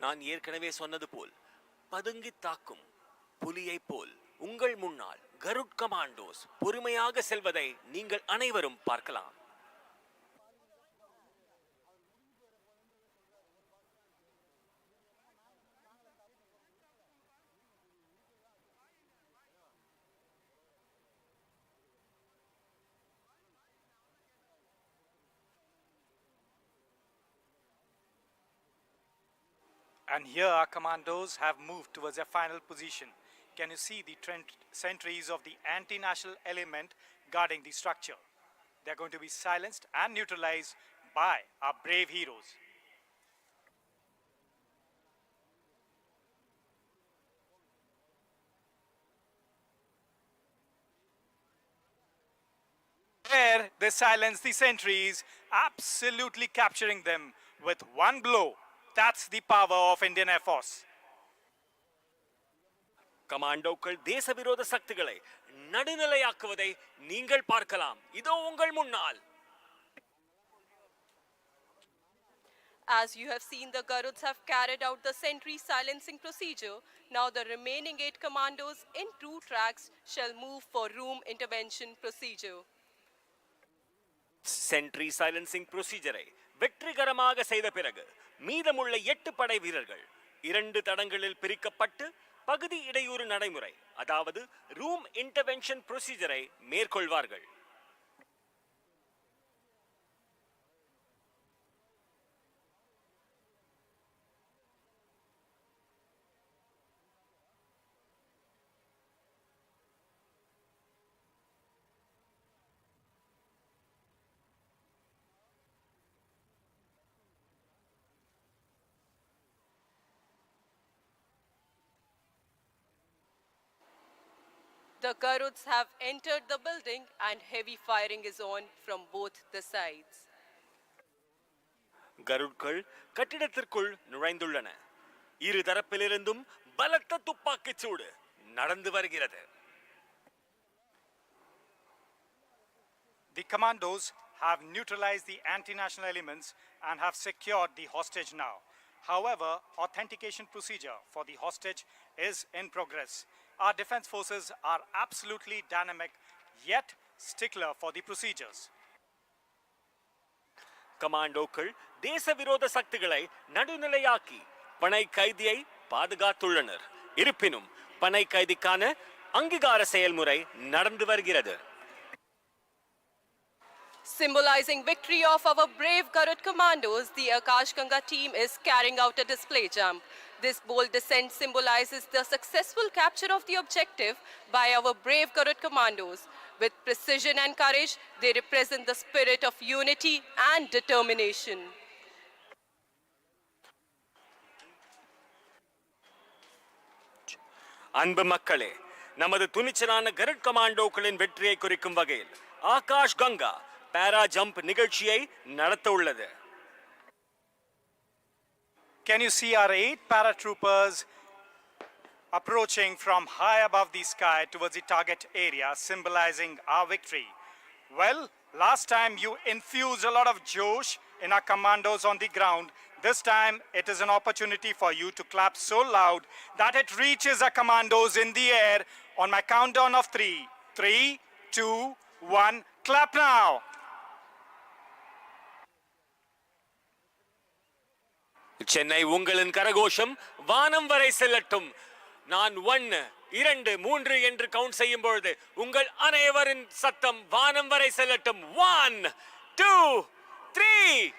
நான் ஏற்கனவே சொன்னது போல் பதுங்கி தாக்கும் புலியை போல் உங்கள் முன்னால் கருட் கமாண்டோஸ் பொறுமையாக செல்வதை நீங்கள் அனைவரும் பார்க்கலாம். And here our commandos have moved towards their final position. Can you see the sentries of the anti-national element guarding the structure? They are going to be silenced and neutralized by our brave heroes. There they silence the sentries, absolutely capturing them with one blow. That's the power of Indian Air Force. கமாண்டோக்கள் தேசவிரோத சக்திகளை நடுநிலையாக்குவதை நீங்கள் பார்க்கலாம். இதோ உங்கள் முன்னால். As you have seen, the Garuds have carried out the sentry silencing procedure. Now the remaining 8 commandos in 2 tracks shall move for room intervention procedure. Sentry silencing ப்ரொசீஜரை வெற்றிகரமாக செய்த பிறகு மீதமுள்ள 8 படை வீரர்கள் 2 தடங்களில் பிரிக்கப்பட்டு பகுதி இடையூறு நடைமுறை, அதாவது ரூம் இன்டர்வென்ஷன் ப்ரொசீஜரை மேற்கொள்வார்கள். The Garuds have entered the building and heavy firing is on from both the sides. கருட்கள் கட்டிடத்திற்குள் நுழைந்துள்ளன. இரு தரப்பிலிருந்தும் பலத்த துப்பாக்கிச் சூடு நடந்து வருகிறது. The commandos have neutralized the anti-national elements and have secured the hostage now. However, authentication procedure for the hostage is in progress. Our defense forces are absolutely dynamic, yet stickler for the procedures. கமாண்டோக்கள் தேசவிரோத சக்திகளை நடுநிலையாக்கி பனை கைதியை பாதுகாத்துள்ளனர். இருப்பினும் பனை கைதிக்கான அங்கீகார செயல்முறை நடந்து வருகிறது. Symbolizing victory of our brave Garud commandos, the Akash Ganga team is carrying out a display jump. This bold descent symbolizes the successful capture of the objective by our brave Garud commandos. With precision and courage, they represent the spirit of unity and determination. அன்பு மக்களே, நமது துணிச்சலான கருட் கமாண்டோக்களின் வெற்றியை குறிக்கும் வகையில் ஆகாஷ் கங்கா பாரா jump நிகழ்ச்சியை நடத்த உள்ளது. Can you see our 8 paratroopers approaching from high above the sky towards the target area, symbolizing our victory? Well, last time you infused a lot of josh in our commandos on the ground. This time it is an opportunity for you to clap so loud that it reaches our commandos in the air on my countdown of 3. 3, 2, 1, clap now! Chennai உங்களின் கரகோஷம் வானம் வரை செல்லட்டும். நான் 1, 2, 3 என்று count செய்யும் பொழுது உங்கள் அனைவரின் சத்தம் வானம் வரை செல்லட்டும். 1, 2, 3.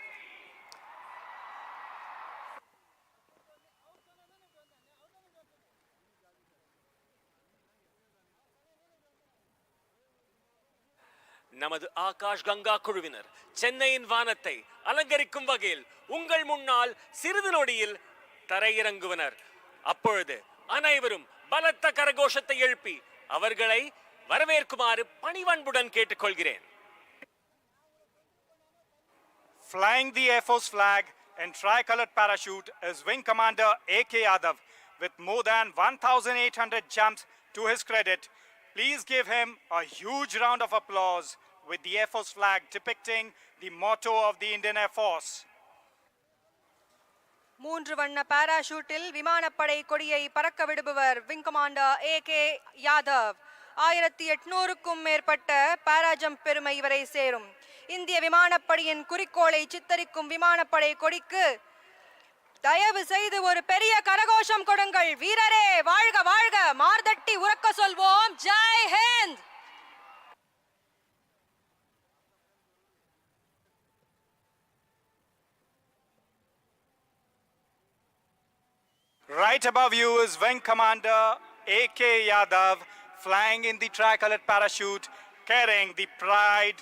நமது ஆகாஷ் கங்கா குழுவினர் சென்னையின் வானத்தை அலங்கரிக்கும் வகையில் உங்கள் முன்னால் சிறிது நொடியில் தரையிறங்குவனர். அப்பொழுது அனைவரும் பலத்த கரகோஷத்தை எழுப்பி அவர்களை வரவேற்குமாறு பணிவன்புடன் கேட்டுக்கொள்கிறேன். Flying the Air Force flag and tricolored parachute is Wing Commander A.K. Yadav with more than 1,800 jumps to his credit. Please give him a huge round of applause with the Air Force flag depicting the motto of the Indian Air Force. மூன்று வண்ண பாராஷூட்டில் விமானப்படை கொடியை பறக்க விடுபவர் wing commander AK Yadav. 1800க்கும் மேற்பட்ட பாராஜம்ப் பெருமை இவரை சேரும். இந்திய விமானப்படையின் குறிக்கோளை சித்தரிக்கும் விமானப்படை கொடிக்கு தயவு செய்து ஒரு பெரிய கரகோஷம் கொடுங்கள். வீரரே வாழ்க வாழ்க, மார்தட்டி உறக்க சொல்வோம் Jai Hind. Right above you is Wing Commander AK Yadav flying in the tricolored parachute carrying the Pride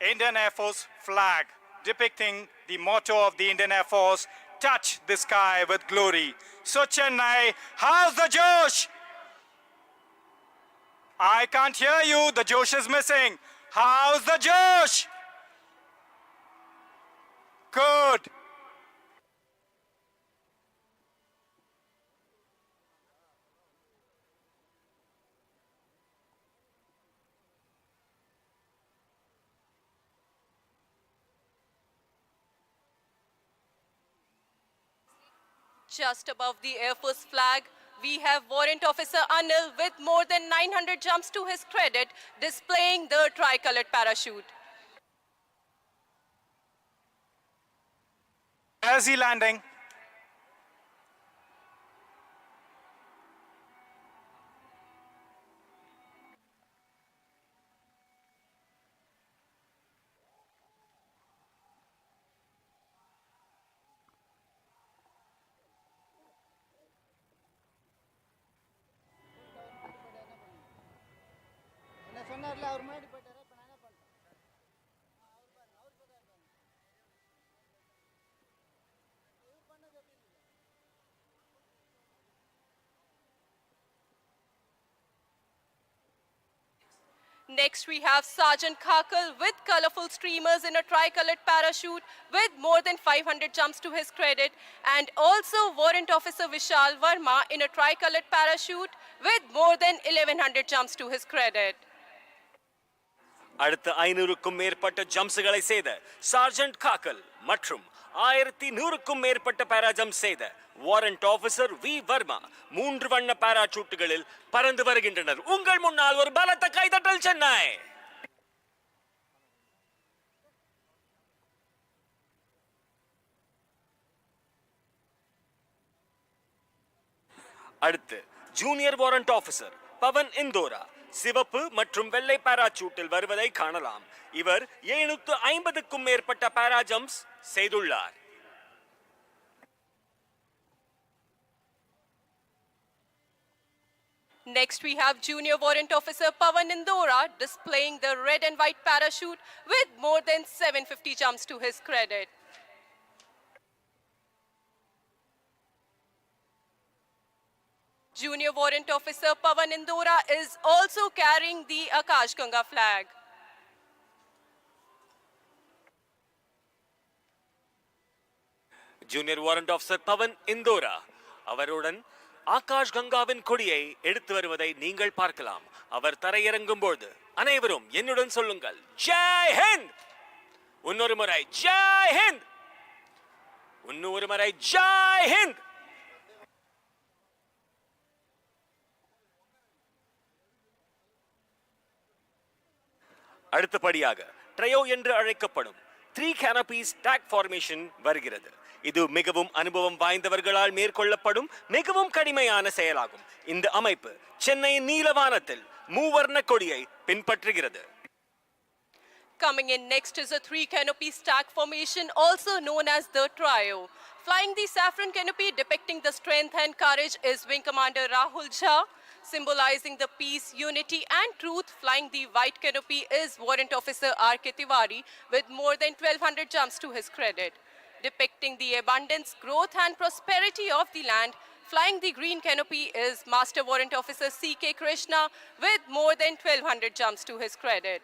Indian Air Force flag depicting the motto of the Indian Air Force, touch the sky with glory. So Chennai, how's the Josh? I can't hear you, the Josh is missing. How's the Josh? Good. Just above the Air Force flag, we have Warrant Officer Anil with more than 900 jumps to his credit, displaying the tricolored parachute. Where's he landing? Next, we have Sergeant Khakal with colorful streamers in a tricolored parachute with more than 500 jumps to his credit, and also Warrant Officer Vishal Verma in a tricolored parachute with more than 1100 jumps to his credit. அடுத்த 500க்கும் மேற்பட்ட ஜம்ப்ஸ்களை செய்த sergeant Gaggal மற்றும் 1100க்கும் மேற்பட்ட பாராஜம்ப் செய்த warrant officer we Verma 3 வண்ண பாராசூட்டுகளில் பறந்து வருகின்றனர். உங்கள் முன்னால் ஒரு பலத்த கைதட்டல் சென்னை. அடுத்து ஜூனியர் வாரண்ட் ஆபீசர் பவன் இந்தோரா சிவப்பு மற்றும் வெள்ளை பாராசூட்டில் வருவதை காணலாம். இவர் 750க்கும் மேற்பட்ட பாராஜம்ப்ஸ் செய்துள்ளார். Next, we have Junior Warrant Officer Pavan Indora displaying the red and white parachute with more than 750 jumps to his credit. Junior Warrant Officer Pavan Indora is also carrying the Akash Ganga flag. Junior warrant officer Pavan Indora அவருடன் ஆகாஷ் கங்காவின் கொடியை எடுத்து வருவதை நீங்கள் பார்க்கலாம். அவர் தரையிறங்கும் போது அனைவரும் என்னுடன் சொல்லுங்கள் ஜெய் ஹிந்த். இன்னொரு முறை ஜெய் ஹிந்த். இன்னொரு முறை ஜெய் ஹிந்த். அடுத்தபடியாக ட்ரையோ என்று அழைக்கப்படும் 3 canopies stack formation வருகிறது. இது மிகவும் அனுபவம் வாய்ந்தவர்களால் மேற்கொள்ளப்படும் மிகவும் கடிமையான செயலாகும். இந்த அமைப்பு சென்னை நீலவானத்தில் மூவர்ண கொடியை பின்பற்றுகிறது. Coming in next is a 3 canopy stack formation, also known as the trio. Flying the saffron canopy depicting the strength and courage is Wing Commander Rahul Jha. Symbolizing the peace, unity and truth, flying the white canopy is Warrant Officer R.K. Tiwari with more than 1200 jumps to his credit. Depicting the abundance, growth and prosperity of the land, flying the green canopy is Master Warrant Officer C.K. Krishna with more than 1200 jumps to his credit.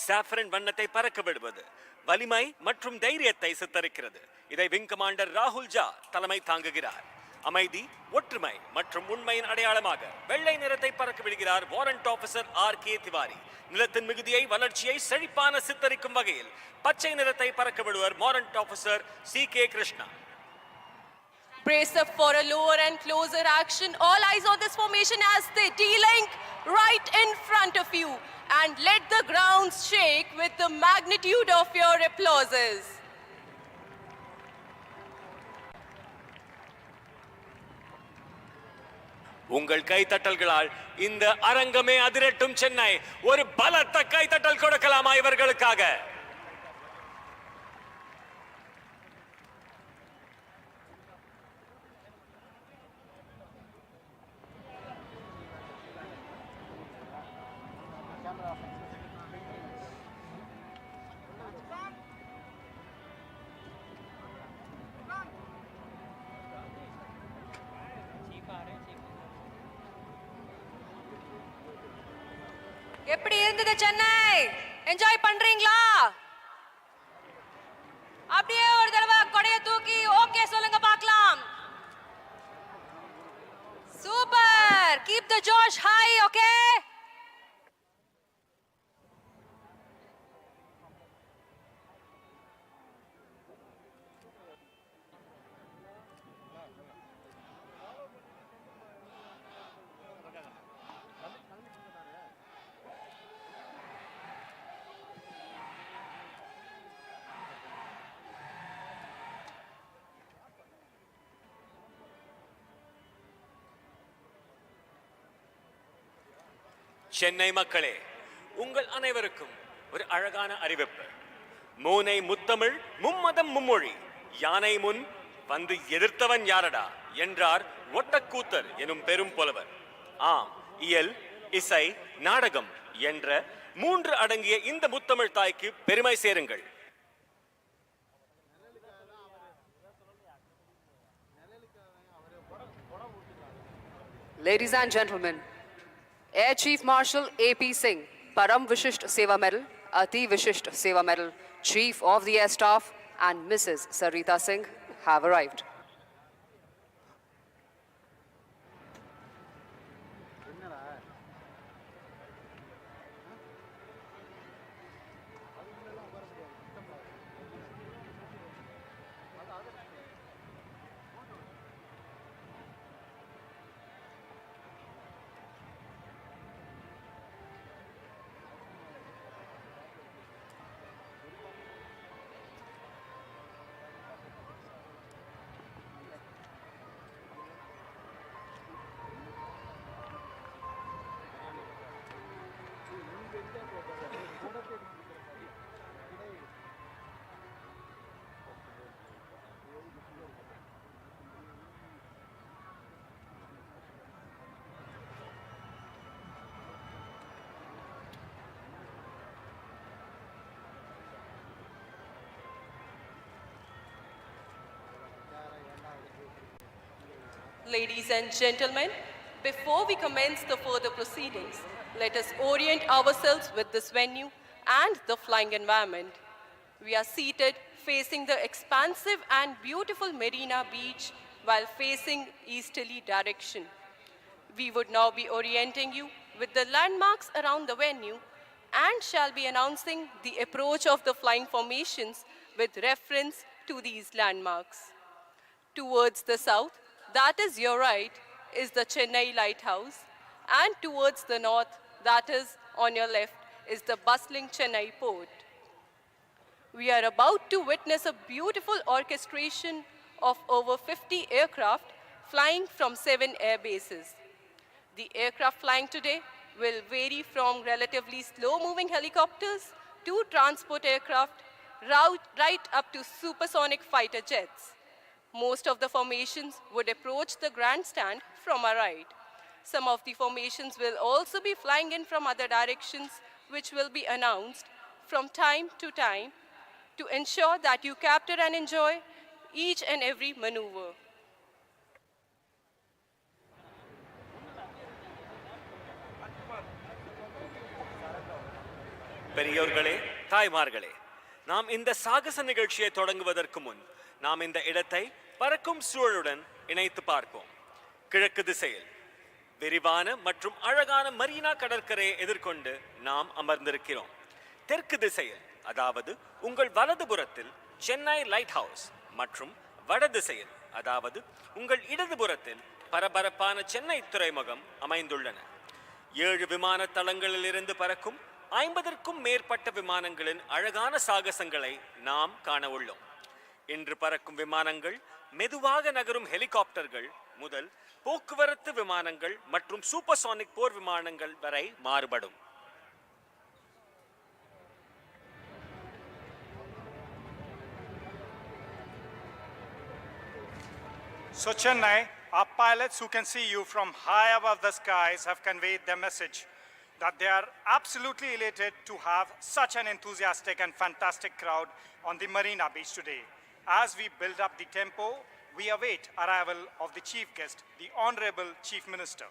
Saffron வண்ணத்தை பறக்க விடுவது வலிமை மற்றும் தைரியத்தை சித்தரிக்கிறது. இதை wing commander ராகுல் ஜா தலைமை தாங்குகிறார். அமைதி, ஒற்றுமை மற்றும் உண்மையின் அடையாளமாக வெள்ளை நிறத்தை பறக்க விடுகிறார் வாரண்ட் ஆபீசர் ஆர்.கே. திவாரி. நிலத்தின் மிகுதியை, வளர்ச்சியை செழிப்பான சித்தரிக்கும் வகையில் பச்சை நிறத்தை பறக்க விடுவர் warrant officer சி.கே. Krishna. Brace up for a lower and closer action. All eyes on this formation as they D-link right in front of you. And let the ground shake with the magnitude of your applauses. உங்கள் கைத்தட்டல்களால் இந்த அரங்கமே அதிரட்டும். சென்னை ஒரு பலத்த கைத்தட்டல் கொடுக்கலாமா இவர்களுக்காக? எப்படி இருந்தது Chennai? Enjoy பண்றீங்களா? அப்படியே ஒரு தடவை கொடைய தூக்கி ஓகே சொல்லுங்க பார்க்கலாம். Super. Keep the Josh high. Okay. Chennai மக்களே, உங்கள் அனைவருக்கும் ஒரு அழகான அறிவிப்பு. மூனை முத்தமிழ், மும்மதம் மும்மொழி, யானை முன் வந்து எதிர்த்தவன் யாரடா என்றார் ஒட்டக்கூத்தர் எனும் பெரும் புலவர். ஆம், இயல், இசை, நாடகம் என்ற 3 அடங்கிய இந்த முத்தமிழ் தாய்க்கு பெருமை சேருங்கள். Ladies and gentlemen, Air Chief Marshal A.P. Singh, Param Vishisht Seva Medal, Ati Vishisht Seva Medal, Chief of the Air Staff and Mrs. Sarita Singh have arrived. Ladies and gentlemen, before we commence the further proceedings, let us orient ourselves with this venue and the flying environment. We are seated facing the expansive and beautiful Marina Beach while facing easterly direction. We would now be orienting you with the landmarks around the venue and shall be announcing the approach of the flying formations with reference to these landmarks. Towards the south, that is your right, is the Chennai Lighthouse, and towards the north, that is on your left, is the bustling Chennai port. We are about to witness a beautiful orchestration of over 50 aircraft flying from 7 air bases. The aircraft flying today will vary from relatively slow-moving helicopters to transport aircraft, right up to supersonic fighter jets. Most of the formations would approach the grandstand from our right. Some of the formations will also be flying in from other directions, which will be announced from time to time to ensure that you capture and enjoy each and every maneuver. பெரியோர்களே, தாய்மார்களே, நாம் இந்த சாகச நிகழ்ச்சியை தொடங்குவதற்கு முன் நாம் இந்த இடத்தை பறக்கும் சூழலுடன் இணைத்து பார்ப்போம். கிழக்கு திசையில் விரிவான மற்றும் அழகான மரீனா கடற்கரையை எதிர்கொண்டு நாம் அமர்ந்திருக்கிறோம். தெற்கு திசையில், அதாவது உங்கள் வலதுபுறத்தில் சென்னை லைட் ஹவுஸ் மற்றும் வட திசையில், அதாவது உங்கள் இடதுபுறத்தில் பரபரப்பான சென்னை துறைமுகம் அமைந்துள்ளன. 7 விமான தளங்களில் இருந்து பறக்கும் 50க்கும் மேற்பட்ட விமானங்களின் அழகான சாகசங்களை நாம் காண உள்ளோம். இன்று பறக்கும் விமானங்கள் மெதுவாக நகரும் ஹெலிகாப்டர்கள் முதல் போக்குவரத்து விமானங்கள் மற்றும் சூப்பர்சானிக் போர் விமானங்கள் வரை மாறுபடும். So Chennai, our pilots who can see you from high above the skies have conveyed their message that they are absolutely elated to have such an enthusiastic and fantastic crowd on the Marina Beach today. As we build up the tempo, we await arrival of the chief guest, the Honorable Chief Minister.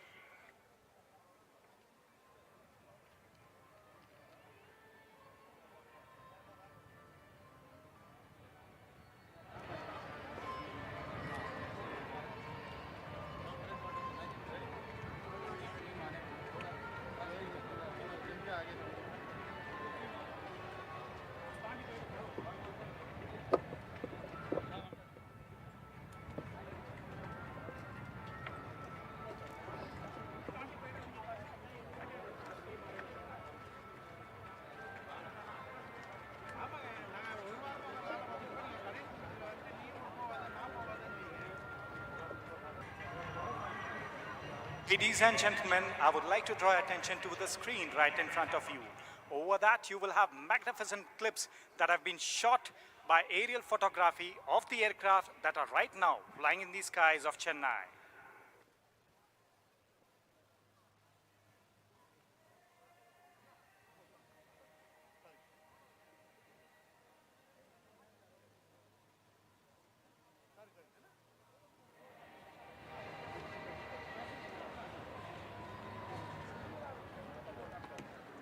Ladies and gentlemen, I would like to draw your attention to the screen right in front of you. Over that, you will have magnificent clips that have been shot by aerial photography of the aircraft that are right now flying in the skies of Chennai.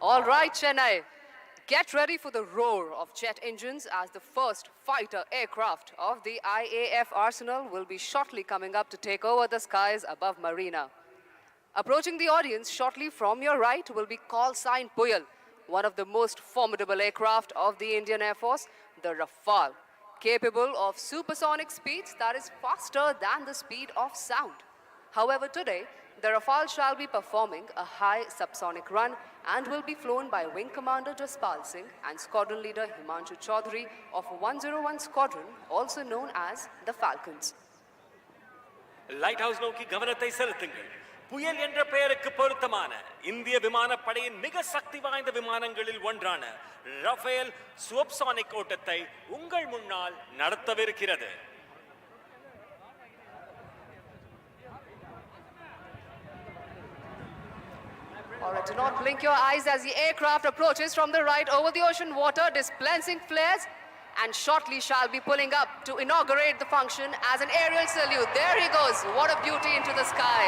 All right, Chennai. Get ready for the roar of jet engines as the first fighter aircraft of the IAF arsenal will be shortly coming up to take over the skies above Marina. Approaching the audience shortly from your right will be call sign Puyal, one of the most formidable aircraft of the Indian Air Force, the Rafale, capable of supersonic speeds that is faster than the speed of sound. However, today, the Rafale shall be performing a high subsonic run and will be flown by Wing Commander Jaspal Singh and Squadron Leader Himanshu Chaudhary of 101 Squadron, also known as the Falcons. Light house நோக்கி கவனத்தை செலுத்துங்கள். புயல் என்ற பெயருக்கு பொருத்தமான இந்திய விமானப்படையின் மிக சக்தி வாய்ந்த விமானங்களில் ஒன்றான ரஃபேல் சூப்பர்சானிக் ஓட்டத்தை உங்கள் முன்னால் நடத்தவிருக்கிறது. All right, do not blink your eyes as the aircraft approaches from the right over the ocean water, dispensing flares, and shortly shall be pulling up to inaugurate the function as an aerial salute. There he goes. What a beauty into the sky.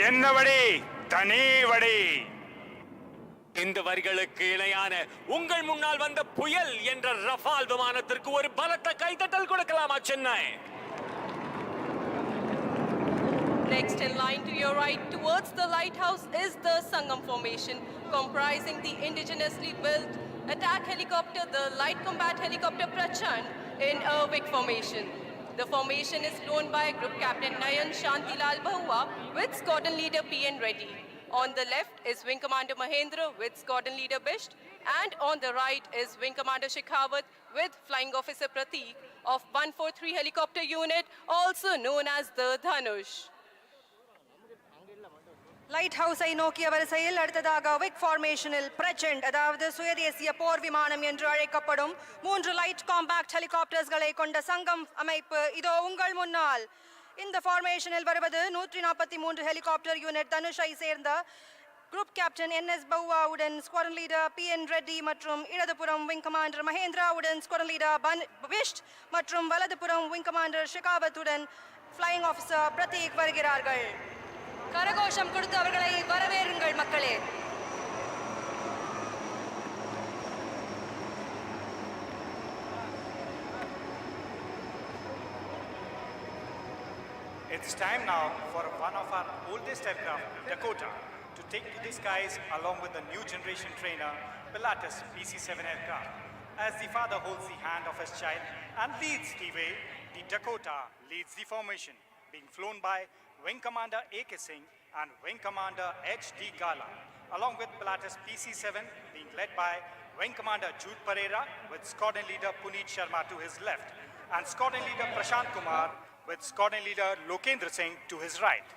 என்னவடி தனிவடி. இந்த வரிகளுக்கு இணையான உங்கள் முன்னால் வந்த புயல் என்ற Rafael விமானத்திற்கு ஒரு பலத்த கைதட்டல் கொடுக்கலாமா Chennai? Next in line to your right towards the lighthouse is the Sangam formation, comprising the indigenously built attack helicopter, the light combat helicopter Prachand in a WIC formation. The formation is flown by Group Captain Nayan Shantilal Bahua with Squadron Leader P.N. Reddy. On the left is Wing Commander Mahendra with Squadron Leader Bisht, and on the right is Wing Commander Shekhawat with Flying Officer Prateek of 143 Helicopter Unit, also known as the Dhanush. Light ஹவுஸை நோக்கிய வரிசையில் அடுத்ததாக விக் ஃபார்மேஷனில் பிரச்சண்ட், அதாவது சுயதேசிய போர் விமானம் என்று அழைக்கப்படும் 3 light compact ஹெலிகாப்டர்ஸ்களை கொண்ட சங்கம் அமைப்பு இதோ உங்கள் முன்னால். இந்த ஃபார்மேஷனில் வருவது 143 ஹெலிகாப்டர் யூனிட் தனுஷை சேர்ந்த குரூப் கேப்டன் என்.எஸ். பவுவாவுடன் ஸ்குவாட்ரன் லீடர் பி.என். ரெட்டி மற்றும் இடதுபுறம் விங் கமாண்டர் மகேந்திராவுடன் ஸ்குவாட்ரன் லீடர் பிஷ்ட் மற்றும் வலதுபுறம் விங் கமாண்டர் ஷெகாவத்துடன் ஃப்ளையிங் ஆஃபீஸர் பிரதீக் வருகிறார்கள். கரகோஷம் கொடுத்து அவர்களை வரவேறுங்கள் மக்களே. It's time now for one of our oldest aircraft, Dakota, to take to the skies along with the new generation trainer, Pilatus PC-7 aircraft. As the father holds the hand of his child and leads the way, the Dakota leads the formation, being flown by Wing Commander A.K. Singh and Wing Commander H.D. Gala, along with Pilatus PC-7 being led by Wing Commander Jude Pereira with Squadron Leader Puneet Sharma to his left and Squadron Leader Prashant Kumar with Squadron Leader Lokendra Singh to his right.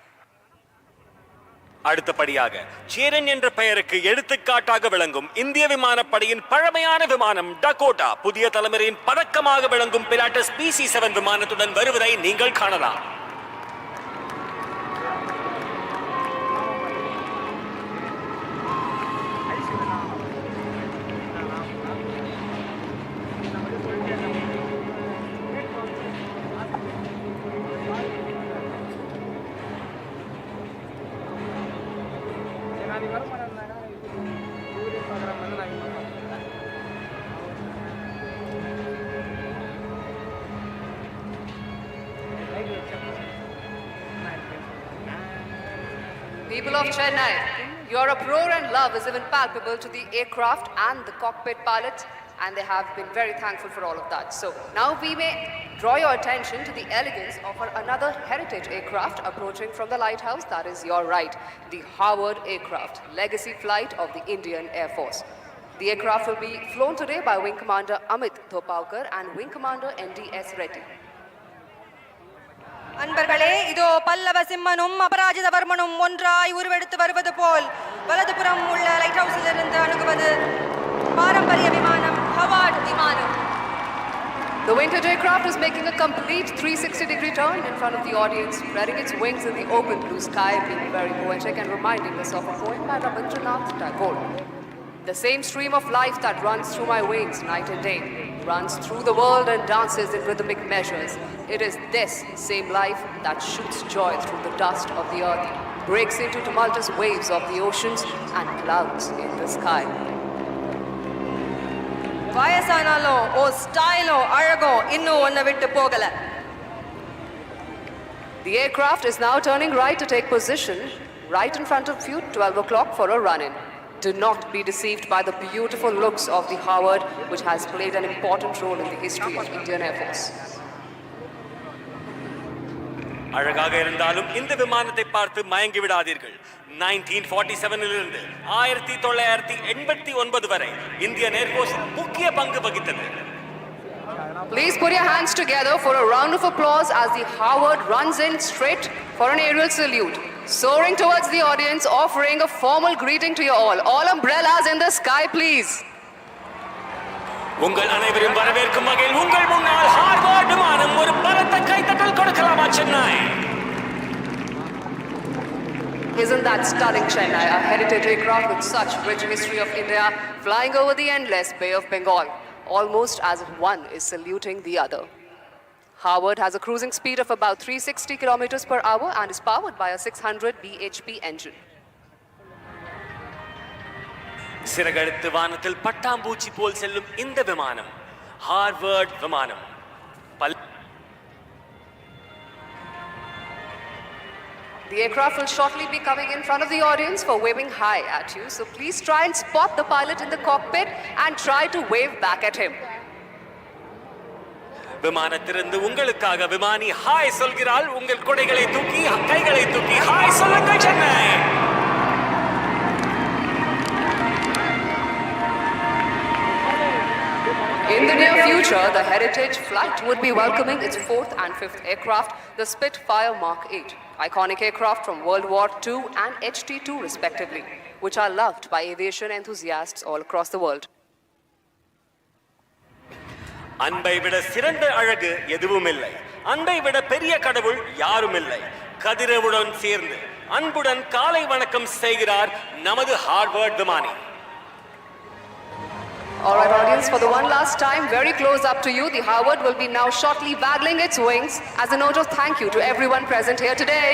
அடுத்தபடியாக சேரன் என்ற பெயருக்கு எடுத்துக்காட்டாக விளங்கும் இந்திய விமானப்படையின் பழமையான விமானம் Dakota புதிய தலைமுறையின் பதக்கமாக விளங்கும் பிலாட்டஸ் PC-7 விமானத்துடன் வருவதை நீங்கள் காணலாம். People of Chennai, your uproar and love is even palpable to the aircraft and the cockpit pilots, and they have been very thankful for all of that. So now we may draw your attention to the elegance of another heritage aircraft approaching from the lighthouse. That is your right, the Howard aircraft, legacy flight of the Indian Air Force. The aircraft will be flown today by Wing Commander Amit Thopaukar and Wing Commander NDS Reddy. அன்பர்களே, இதோ பல்லவ சிம்மனும் அபராஜித வர்மனும் ஒன்றாய் உருவெடுத்து வருவது போல் வலதுபுறம் உள்ள light ஹவுஸில் இருந்து அணுகுவது பாரம்பரிய விமானம் ஹவார்ட் விமானம். The vintage aircraft is making a complete 360-degree turn in front of the audience, spreading its wings in the open blue sky, being very poetic and reminding us of a poem by Rabindranath Tagore. The same stream of life that runs through my veins night and day runs through the world and dances in rhythmic measures. It is this same life that shoots joy through the dust of the earth, breaks into tumultuous waves of the oceans and clouds in the sky. வயசானாலோ ஓ ஸ்டைலோ அழகோ இன்னும் ஒன்ன விட்டு போகல. The aircraft is now turning right to take position right in front of you, 12 o'clock for a run-in. Do not be deceived by the beautiful looks of the Howard, which has played an important role in the history of Indian Air Force. அழகாக இருந்தாலும் இந்த விமானத்தை பார்த்து மயங்கி விடாதீர்கள். 1947 இலிருந்து 1989 வரை Indian air force முக்கிய பங்கு வகித்தது. Please put your hands together for a round of applause as the Howard runs in straight for an aerial salute, soaring towards the audience, offering a formal greeting to you all. All umbrellas in the sky, please. உங்கள் அனைவரும் வரவேற்கும் வகையில் உங்கள் முன்னால் Harvard விமானம் ஒரு பலத்த கைதட்டல் கொடுக்கலாமா Chennai? Isn't that stunning, Chennai? A heritage aircraft with such rich history of India, flying over the endless Bay of Bengal, almost as if one is saluting the other. Howard has a cruising speed of about 360 kilometers per hour and is powered by a 600 bhp engine. சிறகெடுத்து வானத்தில் பட்டாம்பூச்சி போல் செல்லும் இந்த விமானம் Harvard விமானம். The aircraft will shortly be coming in front of the audience for waving hi at you. So please try and spot the pilot in the cockpit and try to wave back at him. விமானத்திலிருந்து உங்களுக்காக விமானி hi சொல்கிறாள். உங்கள் கொடைகளை தூக்கி கைகளை தூக்கி hi சொல்லுங்கள் Chennai. In the near future, the Heritage flight would be welcoming its 4th and 5th aircraft, the Spitfire Mark 8, iconic aircraft from World War II and HT2 respectively, which are loved by aviation enthusiasts all across the world. அன்பை விட சிறந்த அழகு எதுவும் இல்லை. அன்பை விட பெரிய கடவுள் யாரும் இல்லை. கதிரவுடன் சேர்ந்து அன்புடன் காலை வணக்கம் செய்கிறார் நமது ஹார்வர்ட் விமானி. All right, audience, for the one last time, very close up to you, the Howard will be now shortly waggling its wings as a note of thank you to everyone present here today.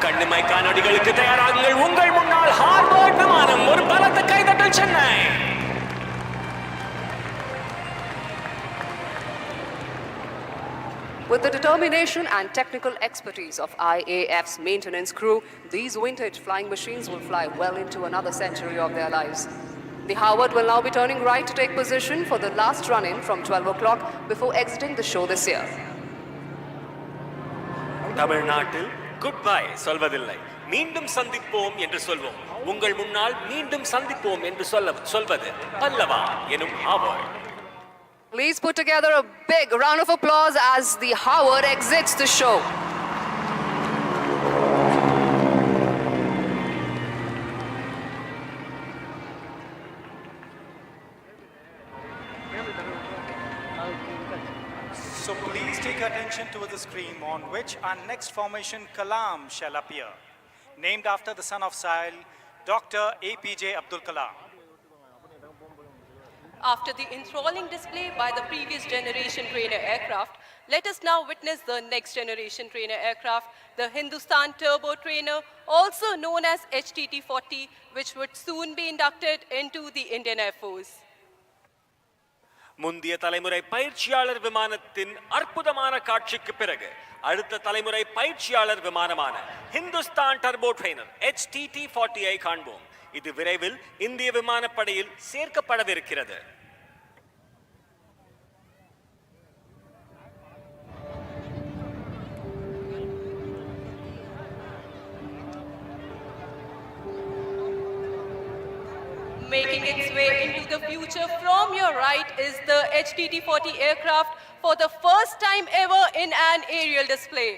கண்ணிமை காணொளிகளுக்கு தயாராகுங்கள். உங்கள் முன்னால் Harvard விமானம். ஒரு பலத்த கைதட்டல் Chennai. With the determination and technical expertise of IAF's maintenance crew, these vintage flying machines will fly well into another century of their lives. The Howard will now be turning right to take position for the last run-in from 12 o'clock before exiting the show this year. தமிழ்நாட்டில் good bye சொல்வதில்லை, மீண்டும் சந்திப்போம் என்று சொல்வோம். உங்கள் முன்னால் மீண்டும் சந்திப்போம் என்று சொல்வது பல்லவா எனும் Harvard. Please put together a big round of applause as the Howard exits the show. So please take attention to the screen on which our next formation Kalam shall appear. Named after the son of Sahil, Dr. APJ Abdul Kalam. After the enthralling display by the previous generation trainer aircraft, let us now witness the next generation trainer aircraft, the Hindustan Turbo Trainer, also known as HTT-40, which would soon be inducted into the Indian Air Force. முந்தைய தலைமுறை பயிற்சியாளர் விமானத்தின் அற்புதமான காட்சிக்கு பிறகு அடுத்த தலைமுறை பயிற்சியாளர் விமானமான ஹிந்துஸ்தான் டர்போ ட்ரெய்னர் HTT-40 ஐ காண்போம். இது விரைவில் இந்திய விமானப்படையில் சேர்க்கப்படவிருக்கிறது. Making its way into the future from your right is the HTT-40 aircraft for the first time ever in an aerial display.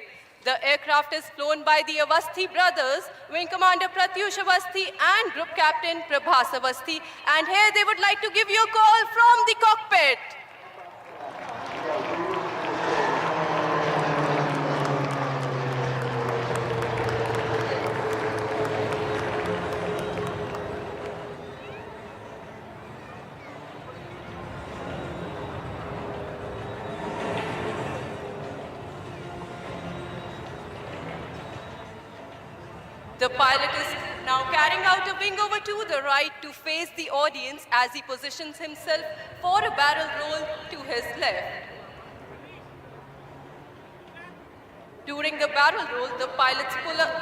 The aircraft is flown by the Avasthi brothers, Wing Commander Pratyush Avasthi and Group Captain Prabhas Avasthi. And here they would like to give you a call from the cockpit. The pilot is now carrying out a wing over to the right to face the audience as he positions himself for a barrel roll to his left. During the barrel roll, the pilot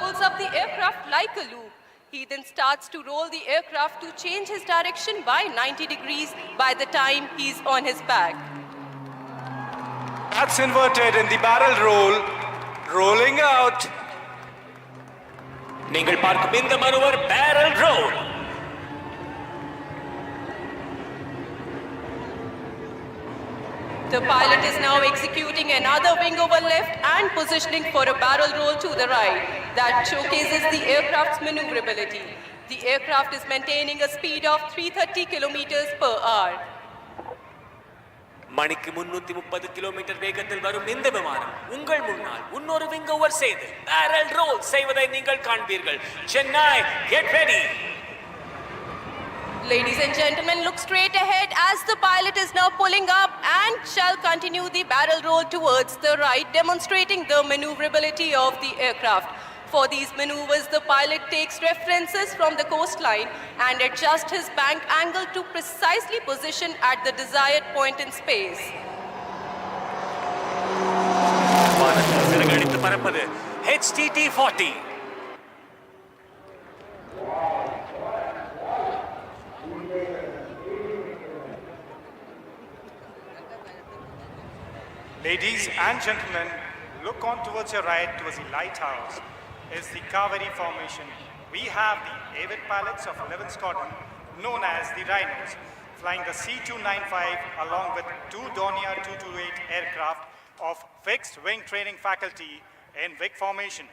pulls up the aircraft like a loop. He then starts to roll the aircraft to change his direction by 90 degrees by the time he's on his back. That's inverted in the barrel roll, rolling out. நீங்கள் பார்க்கும் இந்த manoeuvre barrel roll. The pilot is now executing another wing over left and positioning for a barrel roll to the right. That showcases the aircraft's maneuverability. The aircraft is maintaining a speed of 330 kilometers per hour. மணிக்கு 330 kilometre வேகத்தில் வரும் இந்த விமானம் உங்கள் முன்னால் இன்னொரு wing over செய்து barrel role செய்வதை நீங்கள் காண்பீர்கள். Chennai, get ready. Ladies and gentlemen, look straight ahead as the pilot is now pulling up and shall continue the barrel roll towards the right, demonstrating the maneuverability of the aircraft. For these maneuvers, the pilot takes references from the coastline and adjusts his bank angle to precisely position at the desired point in space. வானத்தில் சிறகடித்து பறப்பது HTT-40. Ladies and gentlemen, look on towards your right towards the lighthouse is the Kaveri formation. We have the avid pilots of 11th Squadron known as the Rhinos flying the C-295 along with two Dornier 228 aircraft of fixed wing training faculty in Vic formation.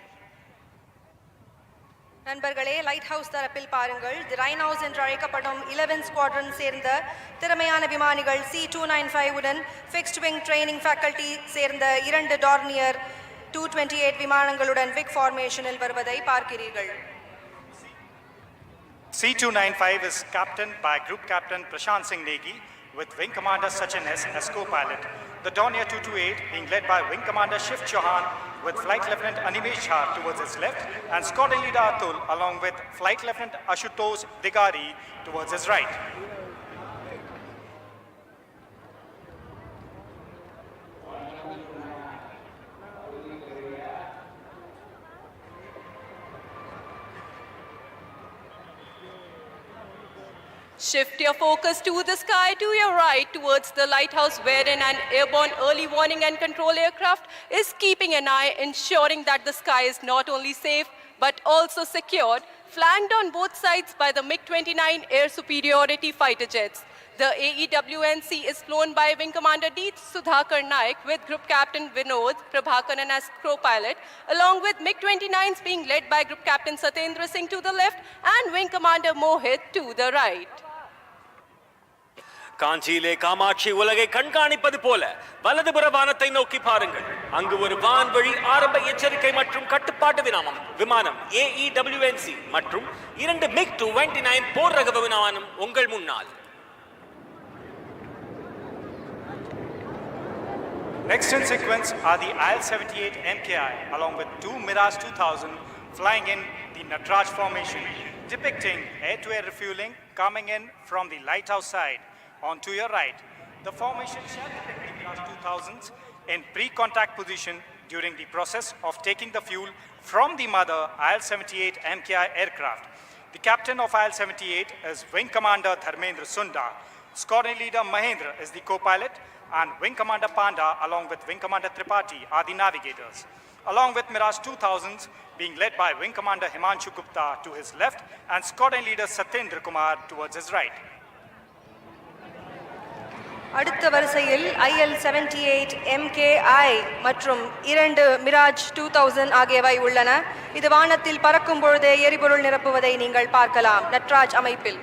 நண்பர்களே, light house தரப்பில் பாருங்கள். தி rhinos என்று அழைக்கப்படும் 11 squadron சேர்ந்த திறமையான விமானிகள் C-295 உடன் fixed wing training faculty சேர்ந்த 2 டார்னியர் 228 விமானங்களுடன் விக் ஃபார்மேஷனில் வருவதை பார்க்கிறீர்கள். C295 is captained by Group Captain Prashant Singh Negi with Wing Commander Sachin S as co-pilot. The Dornier 228 being led by Wing Commander Shiv Chauhan with Flight Lieutenant Animesh Jha towards his left and Squadron Leader Atul along with Flight Lieutenant Ashutosh Digari towards his right. Shift your focus to the sky to your right towards the lighthouse wherein an airborne early warning and control aircraft is keeping an eye, ensuring that the sky is not only safe but also secured, flanked on both sides by the MiG-29 air superiority fighter jets. The AEWNC is flown by Wing Commander D. Sudhakar Naik with Group Captain Vinod Prabhakaran as co-pilot, along with MiG-29s being led by Group Captain Satendra Singh to the left and Wing Commander Mohit to the right. காஞ்சியிலே Kamakshi உலகை கண்காணிப்பது போல வலதுபுற வானத்தை நோக்கி பாருங்கள். அங்கு ஒரு வான்வழி ஆரம்ப எச்சரிக்கை மற்றும் கட்டுப்பாட்டு விமானம் AEWNC மற்றும் 2 MiG-29 போர் ரக விமானம் உங்கள் முன்னால். Next in sequence are the IL-78 MKI along with 2 Mirage 2000 flying in the Natraj formation, depicting air-to-air refueling coming in from the lighthouse side. On to your right, the formation shall depict the Mirage 2000s in pre-contact position during the process of taking the fuel from the mother IL-78 MKI aircraft. The captain of IL-78 is Wing Commander Dharmendra Sunda. Squadron Leader Mahendra is the co-pilot and Wing Commander Panda along with Wing Commander Tripathi are the navigators. Along with Mirage 2000s being led by Wing Commander Himanshu Gupta to his left and Squadron Leader Satyendra Kumar towards his right. அடுத்த வரிசையில் IL-78 MKI மற்றும் 2 Mirage 2000 ஆகியவை உள்ளன. இது வானத்தில் பறக்கும் பொழுதே எரிபொருள் நிரப்புவதை நீங்கள் பார்க்கலாம் நட்ராஜ் அமைப்பில்.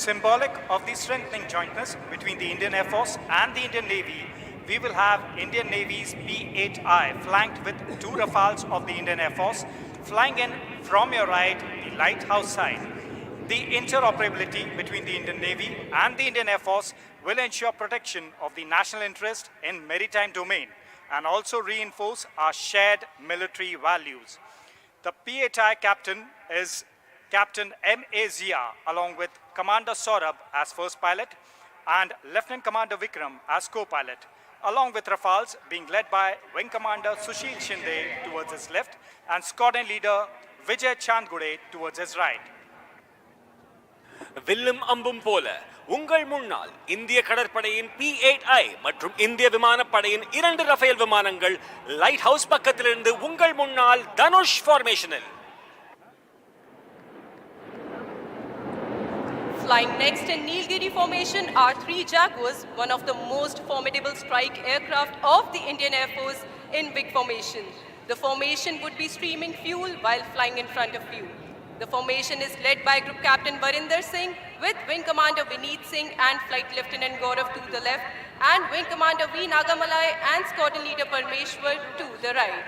Symbolic of the strengthening jointness between the Indian Air Force and the Indian Navy, we will have Indian Navy's P-8I flanked with 2 Rafales of the Indian Air Force flying in from your right, the lighthouse side. The interoperability between the Indian Navy and the Indian Air Force will ensure protection of the national interest in maritime domain and also reinforce our shared military values. The P-8I captain is Captain M.A. Zia along with Commander Saurabh as first pilot and Lieutenant Commander Vikram as co-pilot, along with Rafales being led by Wing Commander Sushil Shinde towards his left and Squadron Leader Vijay Chandgude towards his right. வில்லும் அம்பும் போல உங்கள் முன்னால் இந்திய கடற்படையின் P-8I மற்றும் இந்திய விமானப்படையின் 2 ரஃபேல் விமானங்கள் லைட் ஹவுஸ் பக்கத்திலிருந்து உங்கள் முன்னால் Dhanush ஃபார்மேஷனில். Flying next in Nilgiri formation are 3 Jaguars, one of the most formidable strike aircraft of the Indian Air Force in big formation. The formation would be streaming fuel while flying in front of you. The formation is led by Group Captain Varinder Singh with Wing Commander Vineet Singh and Flight Lieutenant Gaurav to the left and Wing Commander V. Nagamalai and Squadron Leader Parmeshwar to the right.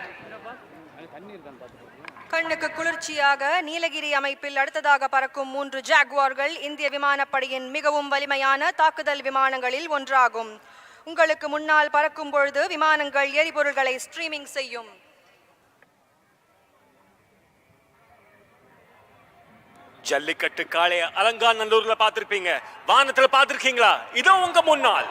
கண்ணுக்கு குளிர்ச்சியாக நீலகிரி அமைப்பில் அடுத்ததாக பறக்கும் 3 ஜாகுவார்கள் இந்திய விமானப்படையின் மிகவும் வலிமையான தாக்குதல் விமானங்களில் ஒன்றாகும். உங்களுக்கு முன்னால் பறக்கும் பொழுது விமானங்கள் எரிபொருள்களை ஸ்ட்ரீமிங் செய்யும். ஜல்லிக்கட்டு காளைய அலங்காநல்லூர்ல பாத்திருப்பீங்க, வானத்துல பாத்திருக்கீங்களா? இதோ உங்க முன்னால்.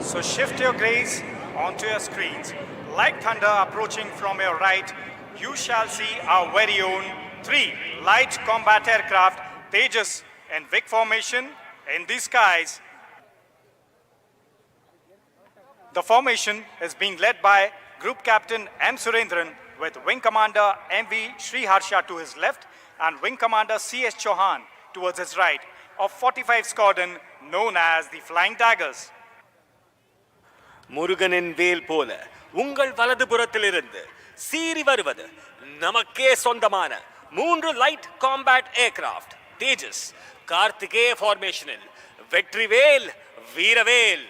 So shift your gaze onto your screens. Like thunder approaching from your right, you shall see our very own 3 light combat aircraft Tejas in big formation in the skies. The formation is being led by Group Captain M. Surendran with Wing Commander M.V. Sriharsha to his left and Wing Commander C.S. Chauhan towards his right of 45 Squadron known as the Flying Daggers. முருகனின் வேல் போல உங்கள் வலதுபுறத்திலிருந்து சீறி வருவது நமக்கே சொந்தமான 3 light combat aircraft தேஜஸ் கார்த்திகேய ஃபார்மேஷனில் வெற்றிவேல் வீரவேல்.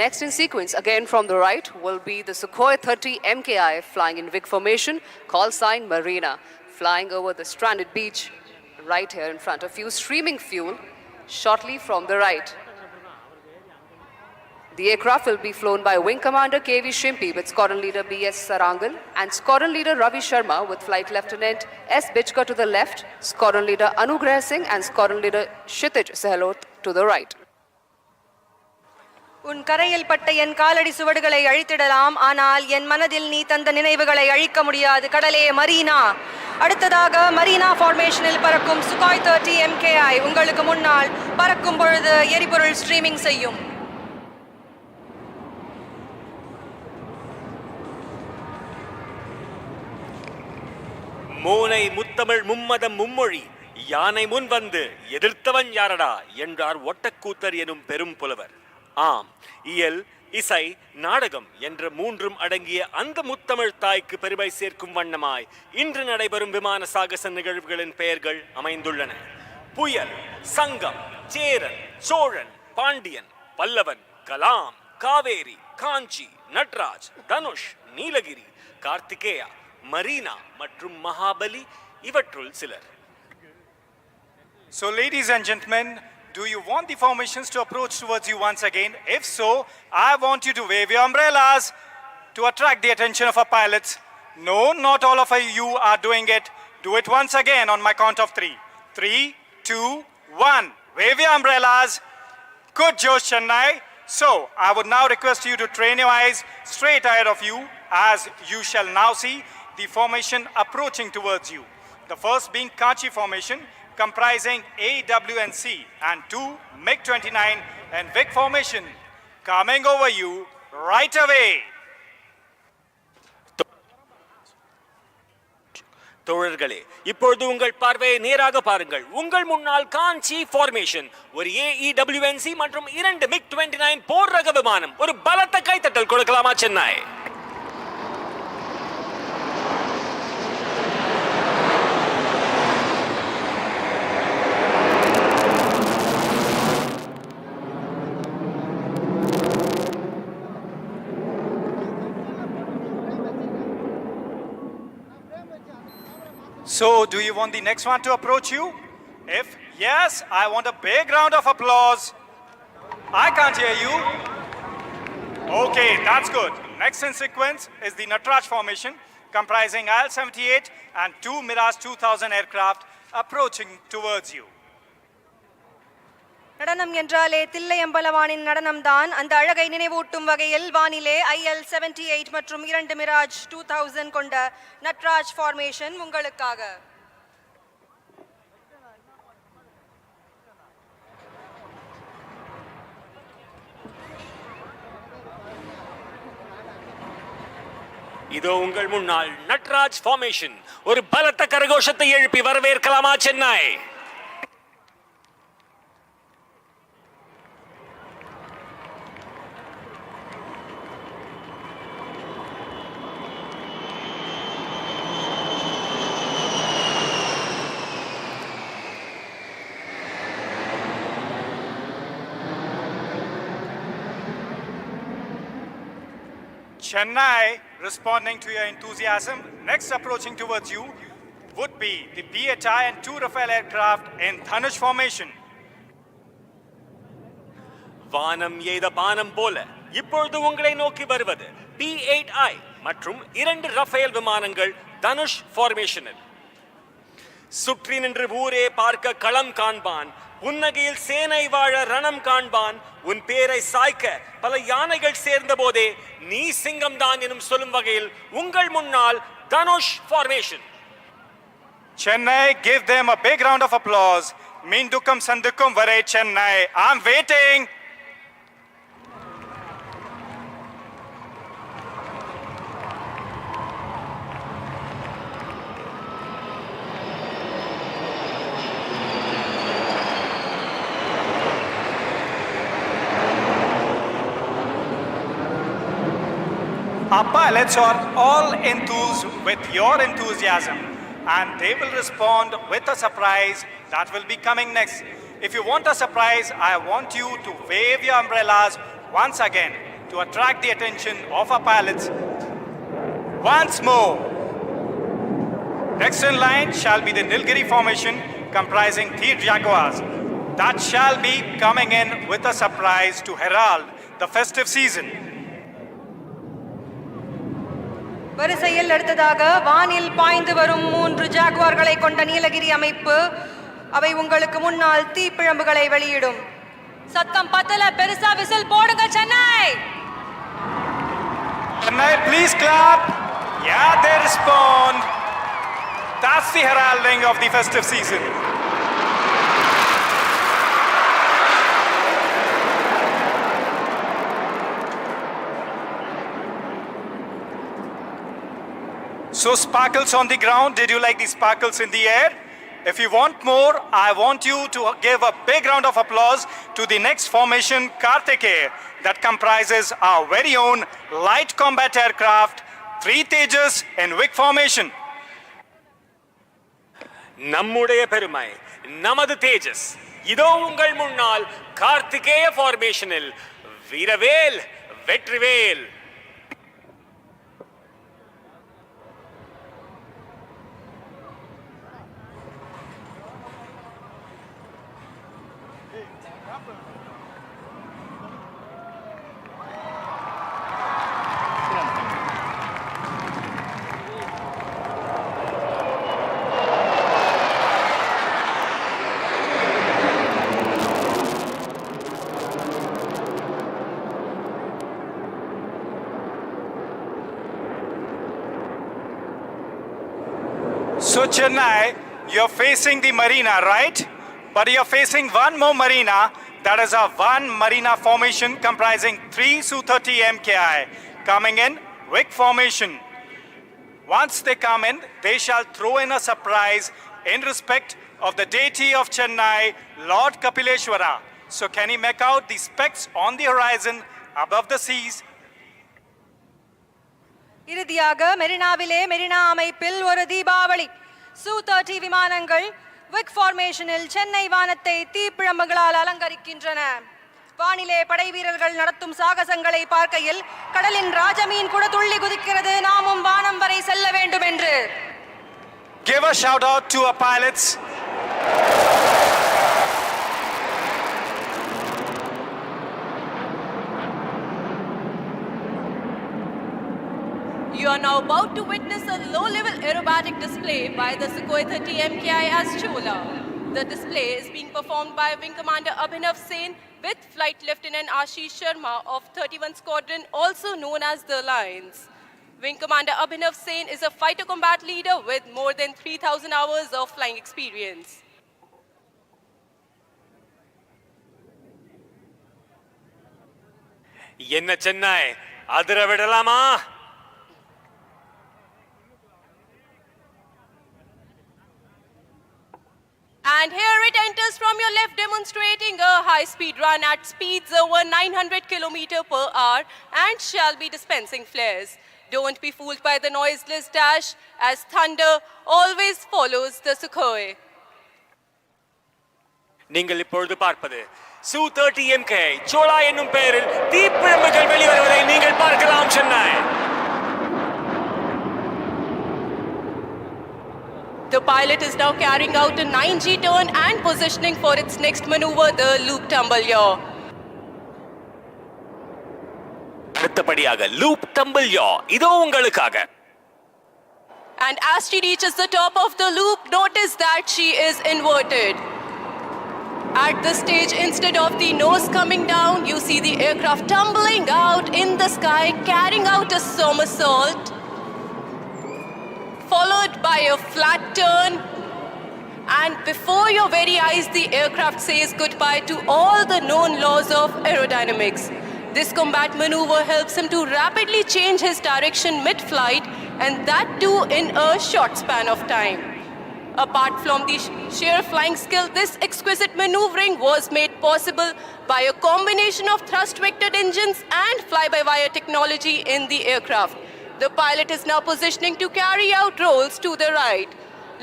Next in sequence, again from the right, will be the Sukhoi-30 MKI flying in VIC formation, call sign Marina, flying over the stranded beach right here in front of you, streaming fuel shortly from the right. The aircraft will be flown by Wing Commander KV Shimpi with Squadron Leader BS Sarangan and Squadron Leader Ravi Sharma with Flight Lieutenant S. Bichka to the left, Squadron Leader Anugrah Singh and Squadron Leader Kshitij Sehlot to the right. உன் கரையில் பட்ட என் காலடி சுவடுகளை அழித்திடலாம், ஆனால் என் மனதில் நீ தந்த நினைவுகளை அழிக்க முடியாது கடலே மரீனா. அடுத்ததாக மரீனா ஃபார்மேஷனில் பறக்கும் Sukhoi-30 MKI உங்களுக்கு முன்னால் பறக்கும் பொழுது எரிபொருள் ஸ்ட்ரீமிங் செய்யும். மோனை முத்தமிழ் மும்மதம் மும்மொழி யானை முன் வந்து எதிர்த்தவன் யாரடா என்றார் ஒட்டக்கூத்தர் எனும் பெரும் புலவர். ஆம், இயல், இசை, நாடகம் என்ற மூன்றும் அடங்கிய அந்த முத்தமிழ் தாய்க்கு பெருமை சேர்க்கும் வண்ணமாய் இன்று நடைபெறும் விமான சாகச நிகழ்வுகளின் பெயர்கள் அமைந்துள்ளன. புயல், சங்கம், சேரன், சோழன், பாண்டியன், பல்லவன், கலாம், காவேரி, காஞ்சி, நட்ராஜ், தனுஷ், நீலகிரி, கார்த்திகேயா, மரீனா மற்றும் மகாபலி இவற்றுள் சிலர். So ladies and gentlemen, do you want the formations to approach towards you once again? If so, I want you to wave your umbrellas to attract the attention of our pilots. No, not all of you are doing it. Do it once again on my count of 3. 3, 2, 1. Wave your umbrellas. Good Josh, Chennai. So, I would now request you to train your eyes straight ahead of you as you shall now see the formation approaching towards you. The first being Kachi formation, comprising A, W and C, and 2 MiG-29 and VIC formation coming over you right away. தோழர்களே, இப்பொழுது உங்கள் பார்வையை நேராக பாருங்கள். உங்கள் முன்னால் காஞ்சி formation, ஒரு AEWNC மற்றும் 2 MiG-29 போர் ரக விமானம். ஒரு பலத்த கைத்தட்டல் கொடுக்கலாமா Chennai? So, do you want the next one to approach you? If yes, I want a big round of applause. I can't hear you. Okay, that's good. Next in sequence is the Natraj formation, comprising IL-78 and 2 Mirage 2000 aircraft approaching towards you. நடனம் என்றாலே தில்லையம்பலவானின் நடனம்தான். அந்த அழகை நினைவூட்டும் வகையில் வானிலே IL-78 மற்றும் 2 Mirage 2000 கொண்ட Natraj formation உங்களுக்காக. இதோ உங்கள் முன்னால் நட்ராஜ் ஃபார்மேஷன். ஒரு பலத்த கரகோஷத்தை எழுப்பி வரவேற்கலாமா Chennai? Chennai, responding to your enthusiasm, next approaching towards you would be the PHI and 2 Rafale aircraft in Dhanush formation. வானம் எய்த பானம் போல இப்பொழுது உங்களை நோக்கி வருவது P8I மற்றும் 2 ரஃபேல் விமானங்கள் தனுஷ் ஃபார்மேஷனில். சுற்றி நின்று ஊரே பார்க்க களம் காண்பான், புன்னகையில் சேனை வாழ ரணம் காண்பான், உன் பேரை சாய்க்க பல யானைகள் சேர்ந்த போதே நீ சிங்கம் தான் எனும் சொல்லும் வகையில் உங்கள் முன்னால் Dhanush formation. Chennai, give them a big round of applause. Mindukum Sandukum Vare Chennai. I'm waiting. Our pilots are all enthused with your enthusiasm, and they will respond with a surprise that will be coming next. If you want a surprise, I want you to wave your umbrellas once again to attract the attention of our pilots. Once more. Next in line shall be the Nilgiri formation comprising 3 Jaguars that shall be coming in with a surprise to herald the festive season. வரிசையில் அடுத்ததாக வானில் பாய்ந்து வரும் 3 ஜாகுவார்களை கொண்ட நீலகிரி அமைப்பு அவை உங்களுக்கு முன்னால் தீப்பிழம்புகளை வெளியிடும். சத்தம் பத்தல, பெருசா விசில் போடுங்க Chennai. Chennai, please clap. Yeah, they respond. That's the heralding of the festive season. So sparkles on the ground, did you like the sparkles in the air? If you want more, I want you to give a big round of applause to the next formation, Karthikeya, that comprises our very own light combat aircraft, 3 Tejas in Vic formation. நம்முடைய பெருமை, நமது தேஜஸ். இதோ உங்கள் முன்னால் கார்த்திகேய ஃபார்மேஷனில் வீரவேல் Vetrivel. So Chennai, you're facing the marina, right? But you're facing one more marina, that is a 1 marina formation comprising 3 Su-30 MKI coming in Vic formation. Once they come in, they shall throw in a surprise in respect of the deity of Chennai, Lord Kapileshwara. So can you make out the specks on the horizon above the seas? இறுதியாக மெரினாவிலே மெரினா அமைப்பில் ஒரு Deepavali. Su-30 விமானங்கள் விக் ஃபார்மேஷனில் சென்னை வானத்தை தீப்பிழம்புகளால் அலங்கரிக்கின்றன. வானிலே படை வீரர்கள் நடத்தும் சாகசங்களை பார்க்கையில் கடலின் ராஜமீன் கூட துள்ளி குதிக்கிறது, நாமும் வானம் வரை செல்ல வேண்டும் என்று. Give a shout out to our pilots. You are now about to witness a low-level aerobatic display by the Sukhoi-30 MKI as Chola. The display is being performed by Wing Commander Abhinav Sen with Flight Lieutenant Ashish Sharma of 31 Squadron, also known as the Lions. Wing Commander Abhinav Sen is a fighter combat leader with more than 3,000 hours of flying experience. என்ன சென்னை, அதிர விடலாமா? And here it enters from your left, demonstrating a high-speed run at speeds over 900 km/h and shall be dispensing flares. Don't be fooled by the noiseless dash, as thunder always follows the Sukhoi. நீங்கள் இப்பொழுது பார்ப்பது Su-30 MKI சோலா என்னும் பெயரில் தீப்பிழம்புகள் வெளிவருவதை நீங்கள் பார்க்கலாம் Chennai. The pilot is now carrying out a 9G turn and positioning for its next maneuver, the loop tumble yaw. அடுத்தபடியாக loop tumble யா இதோ உங்களுக்காக. And as she reaches the top of the loop, notice that she is inverted. At this stage, instead of the nose coming down, you see the aircraft tumbling out in the sky, carrying out a somersault. followed by a flat turn. And before your very eyes, the aircraft says goodbye to all the known laws of aerodynamics. This combat maneuver helps him to rapidly change his direction mid-flight, and that too in a short span of time. Apart from the sheer flying skill, this exquisite maneuvering was made possible by a combination of thrust-vectored engines and fly-by-wire technology in the aircraft. The pilot is now positioning to carry out rolls to the right.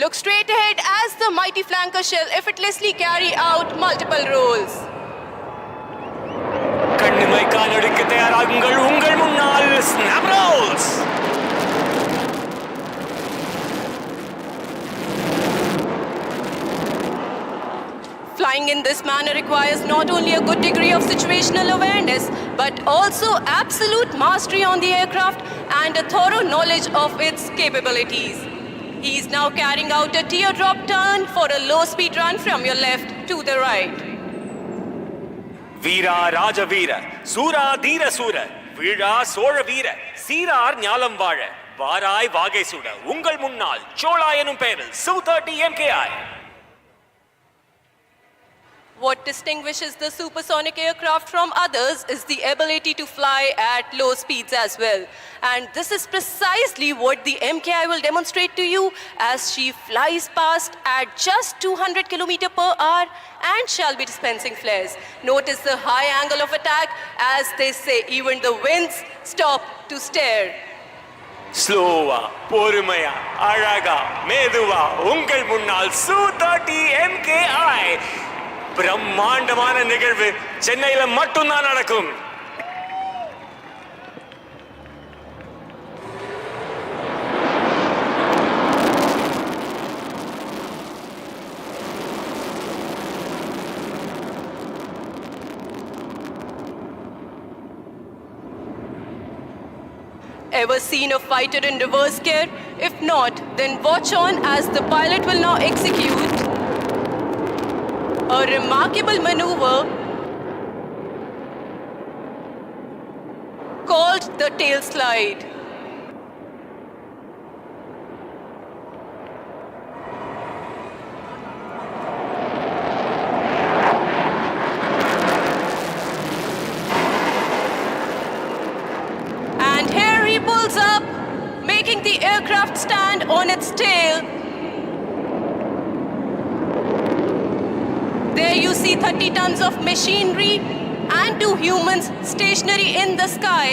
Look straight ahead as the mighty flanker shall effortlessly carry out multiple rolls. கண்ணிமை காலடிக்க தயாராகுங்கள் உங்கள் முன்னால் snap rolls. Flying in this manner requires not only a good degree of situational awareness, but also absolute mastery on the aircraft and a thorough knowledge of its capabilities. He is now carrying out a teardrop turn for a low-speed run from your left to the right. வீரா ராஜ வீர சூரா தீர சூர வீழா சோழ வீர சீரார் ஞாலம் வாழ வாராய் வாகை சூட உங்கள் முன்னால் சோழா எனும் பெயரில் Su-30 MKI. What distinguishes the supersonic aircraft from others is the ability to fly at low speeds as well. And this is precisely what the MKI will demonstrate to you as she flies past at just 200 km/h and shall be dispensing flares. Notice the high angle of attack. As they say, even the winds stop to stare. ஸ்லோவா பொறுமையா அழகா மெதுவா உங்கள் முன்னால் Su-30 MKI. பிரம்மாண்டமான நிகழ்வு சென்னையில மட்டும்தான் நடக்கும். Ever seen a fighter in reverse gear? If not, then watch on as the pilot will now execute a remarkable maneuver called the tail slide. And here he pulls up, making the aircraft stand on its tail. There you see 30 tons of machinery and 2 humans stationary in the sky.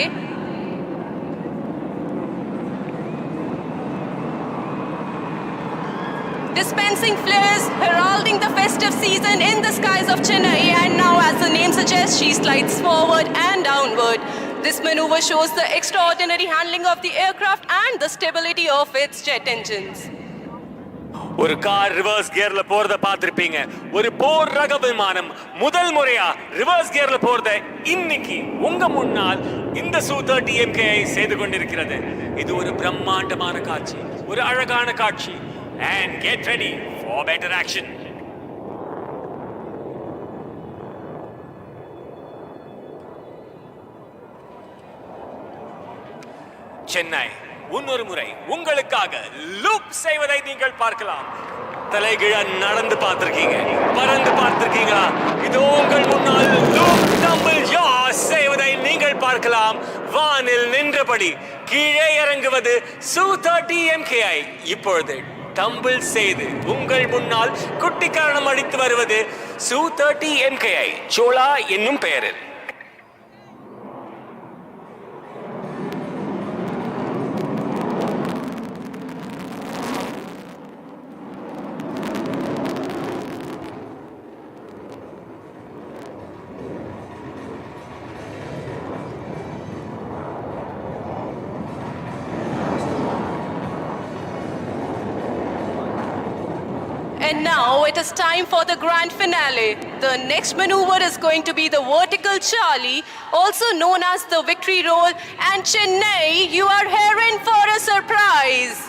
Dispensing flares, heralding the festive season in the skies of Chennai, and now as the name suggests, she slides forward and downward. This maneuver shows the extraordinary handling of the aircraft and the stability of its jet engines. ஒரு car reverse கியர்ல போறத பார்த்திருப்பீங்க. ஒரு போர் ரக விமானம் முதல் முறையா reverse கியர்ல போறத இன்னைக்கு உங்க முன்னால் இந்த Su-30 MKI செய்து கொண்டிருக்கிறது. இது ஒரு பிரம்மாண்டமான காட்சி, ஒரு அழகான காட்சி. And get ready for better action. Chennai இன்னொரு முறை உங்களுக்காக லூப் செய்வதை நீங்கள் பார்க்கலாம். தலைகீழ நடந்து பார்த்திருக்கீங்க, பறந்து பார்த்திருக்கீங்களா? இதோ உங்கள் முன்னால் லூப் டம்பிள் யாஸ் செய்வதை நீங்கள் பார்க்கலாம். வானில் நின்றபடி கீழே இறங்குவது Su-30 MKI. இப்பொழுது டம்பிள் செய்து உங்கள் முன்னால் குட்டிக்காரணம் அடித்து வருவது Su-30 MKI சோழா என்னும் பெயரில். And now it is time for the grand finale. The next maneuver is going to be the vertical Charlie, also known as the victory roll. And Chennai, you are here in for a surprise.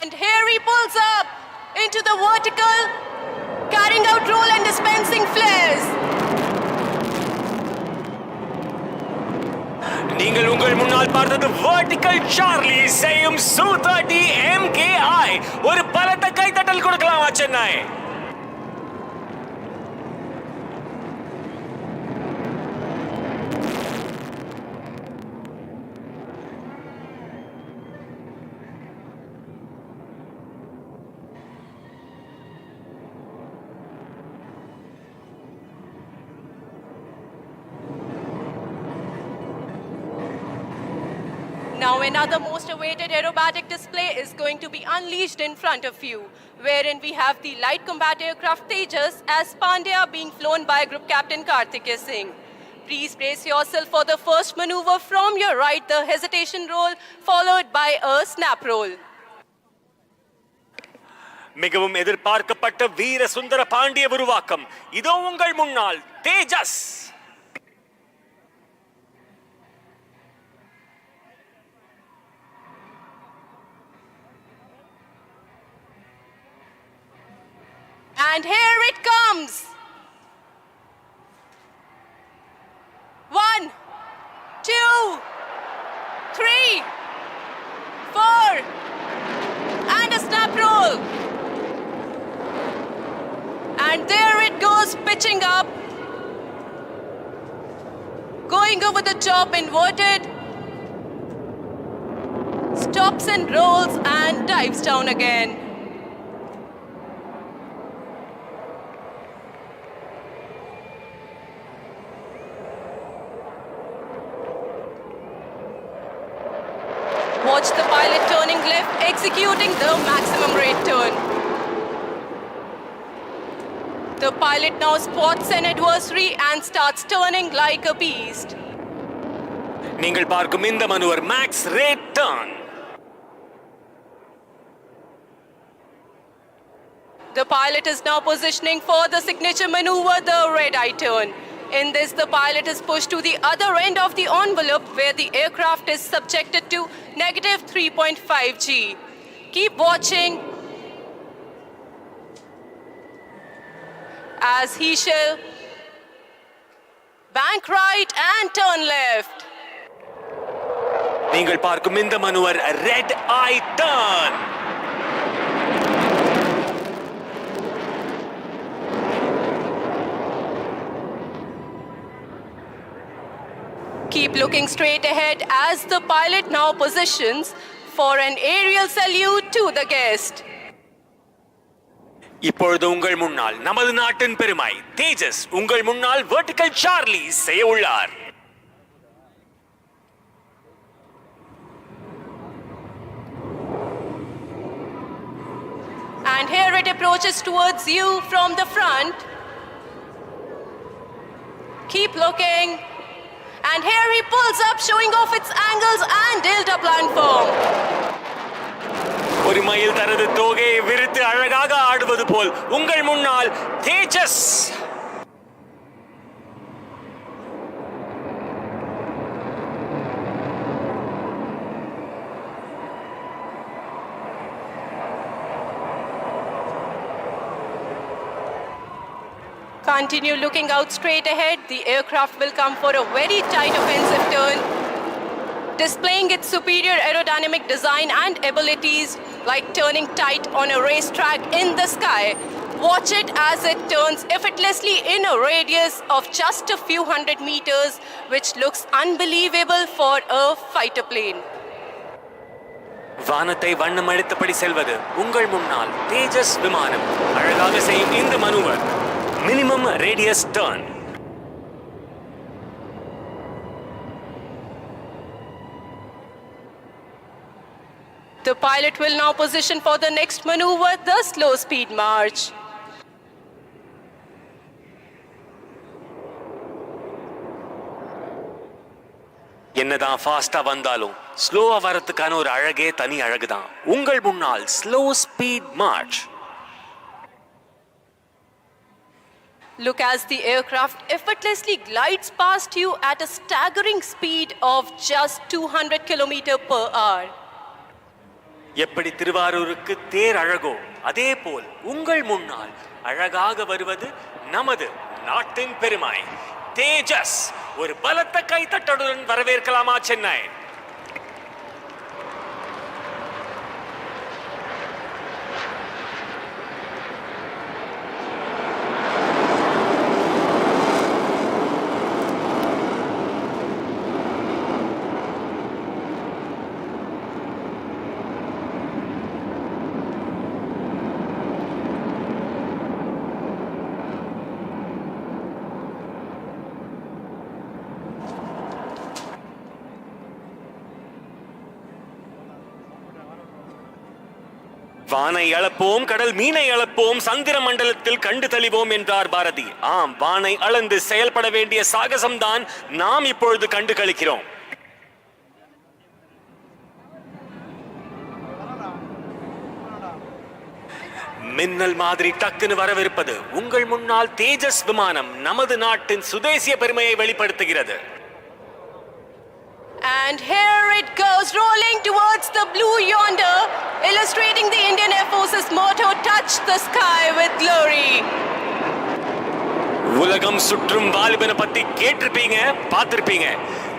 And here he pulls up into the vertical, carrying out roll and dispensing flares. நீங்கள் உங்கள் முன்னால் பார்த்தது vertical Charlie செய்யும் Su-30 MKI. ஒரு பலத்த கைத்தட்டல் கொடுக்கலாமா Chennai? Now another most awaited aerobatic display is going to be unleashed in front of you, wherein we have the light combat aircraft Tejas as Pandya being flown by Group Captain Karthikeya Singh. Please brace yourself for the first maneuver from your right, the hesitation roll, followed by a snap roll. மிகவும் எதிர்பார்க்கப்பட்ட வீர சுந்தர பாண்டிய உருவாக்கம் இதோ உங்கள் முன்னால் தேஜஸ். And here it comes. 1, 2, 3, 4, and a snap roll. And there it goes, pitching up, going over the top, inverted, stops and rolls and dives down again. Watch the pilot turning left, executing the maximum rate turn. The pilot now spots an adversary and starts turning like a beast. நீங்கள் பார்க்கும் இந்த manoeuvre max rate turn. The pilot is now positioning for the signature maneuver, the red-eye turn. In this, the pilot is pushed to the other end of the envelope where the aircraft is subjected to negative 3.5 G. Keep watching as he shall bank right and turn left. நீங்கள் பார்க்கும் இந்த manoeuvre red eye turn. Keep looking straight ahead as the pilot now positions for an aerial salute to the guest. இப்பொழுது உங்கள் முன்னால் நமது நாட்டின் பெருமை தேஜஸ் உங்கள் முன்னால் வெர்டிகல் சார்லி செய்ய உள்ளார். And here it approaches towards you from the front. Keep looking. And here he pulls up, showing off its angles and delta platform. ஒரு மயில் தனது தோகையை விரித்து அழகாக ஆடுவது போல் உங்கள் முன்னால் தேஜஸ். Continue looking out straight ahead. The aircraft will come for a very tight offensive turn, displaying its superior aerodynamic design and abilities like turning tight on a racetrack in the sky. Watch it as it turns effortlessly in a radius of just a few hundred meters, which looks unbelievable for a fighter plane. வானத்தை வண்ணமளித்தபடி செல்வது உங்கள் முன்னால் தேஜஸ் விமானம் அழகாக செய்யும் இந்த மனுவர் minimum radius turn. The pilot will now position for the next maneuver, the slow speed march. என்னதான் ஃபாஸ்டா வந்தாலும் ஸ்லோவா வரதுக்கான ஒரு அழகே தனி அழகுதான். உங்கள் முன்னால் slow speed March. Look as the aircraft effortlessly glides past you at a staggering speed of just 200 km/h. எப்படி திருவாரூருக்கு தேர் அழகோ அதே போல் உங்கள் முன்னால் அழகாக வருவது நமது நாட்டின் பெருமை தேஜஸ். ஒரு பலத்த கைத்தட்டலுடன் வரவேற்கலாமா சென்னை? வானை அளப்போம், கடல் மீனை அளப்போம், சந்திர மண்டலத்தில் கண்டு தெளிவோம் என்றார் பாரதி. ஆம், வானை அளந்து செயல்பட வேண்டிய சாகசம்தான் நாம் இப்பொழுது கண்டு களிக்கிறோம். மின்னல் மாதிரி டக்குன்னு வரவிருப்பது உங்கள் முன்னால் தேஜஸ் விமானம் நமது நாட்டின் சுதேசிய பெருமையை வெளிப்படுத்துகிறது. And here it goes, rolling towards the blue yonder, illustrating the Indian Air Force's motto, touch the sky with glory. உலகம் சுற்றும் வாலிபனை பத்தி கேட்டிருப்பீங்க, பார்த்திருப்பீங்க.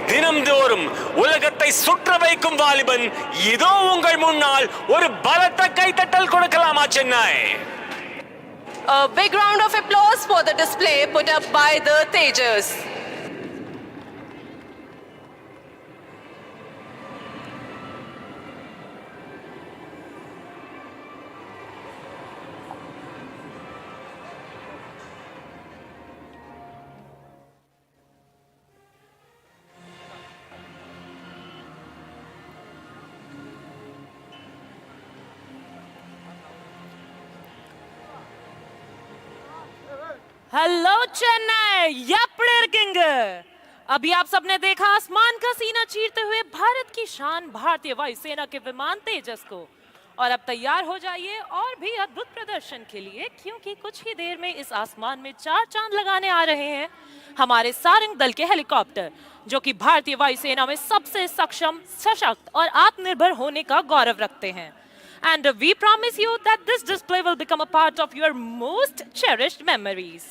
தினம்தோறும் உலகத்தை சுற்ற வைக்கும் வாலிபன் இதோ உங்கள் முன்னால். ஒரு பலத்த கைத்தட்டல் கொடுக்கலாமா Chennai? A big round of applause for the display put up by the Tejas. Hello Chennai, எப்படி இருக்கீங்க? अभी आप सबने देखा आसमान का सीना चीरते हुए भारत की शान भारतीय वायुसेना के विमान तेजस को। और अब तैयार हो जाइए और भी अद्भुत प्रदर्शन के लिए, क्योंकि कुछ ही देर में इस आसमान में 4 चांद लगाने आ रहे हैं हमारे सारंग दल के हेलीकॉप्टर, जो कि भारतीय वायुसेना में सबसे सक्षम, सशक्त और आत्मनिर्भर होने का गौरव रखते हैं. And we promise you that this display will become a part of your most cherished memories.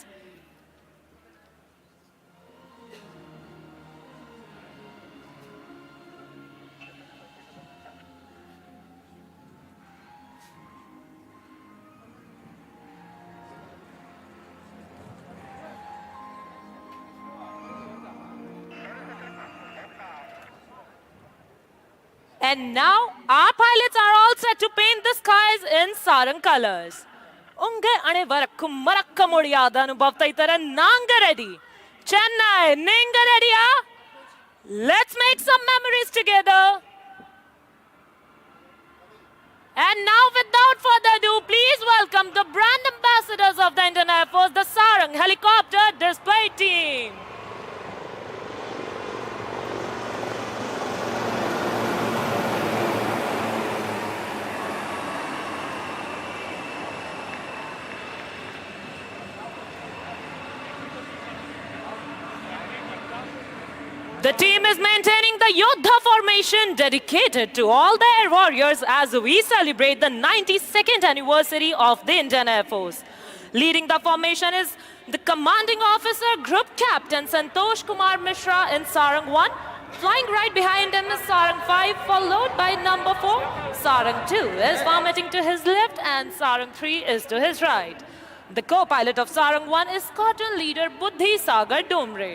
And now our pilots are all set to paint the skies in Sarang colors. Unge ane varakku marakka modiyada anubhavta itara nanga ready. Chennai, ninga ready? Let's make some memories together. And now, without further ado, please welcome the brand ambassadors of the Indian Air Force, the Sarang Helicopter Display Team. The team is maintaining the Yodha formation dedicated to all the air warriors as we celebrate the 92nd anniversary of the Indian Air Force. Leading the formation is the commanding officer, Group Captain Santosh Kumar Mishra in Sarang 1. Flying right behind him is Sarang 5, followed by number 4. Sarang 2 is vomiting to his left and Sarang 3 is to his right. The co-pilot of Sarang 1 is Squadron Leader Buddhi Sagar Domre.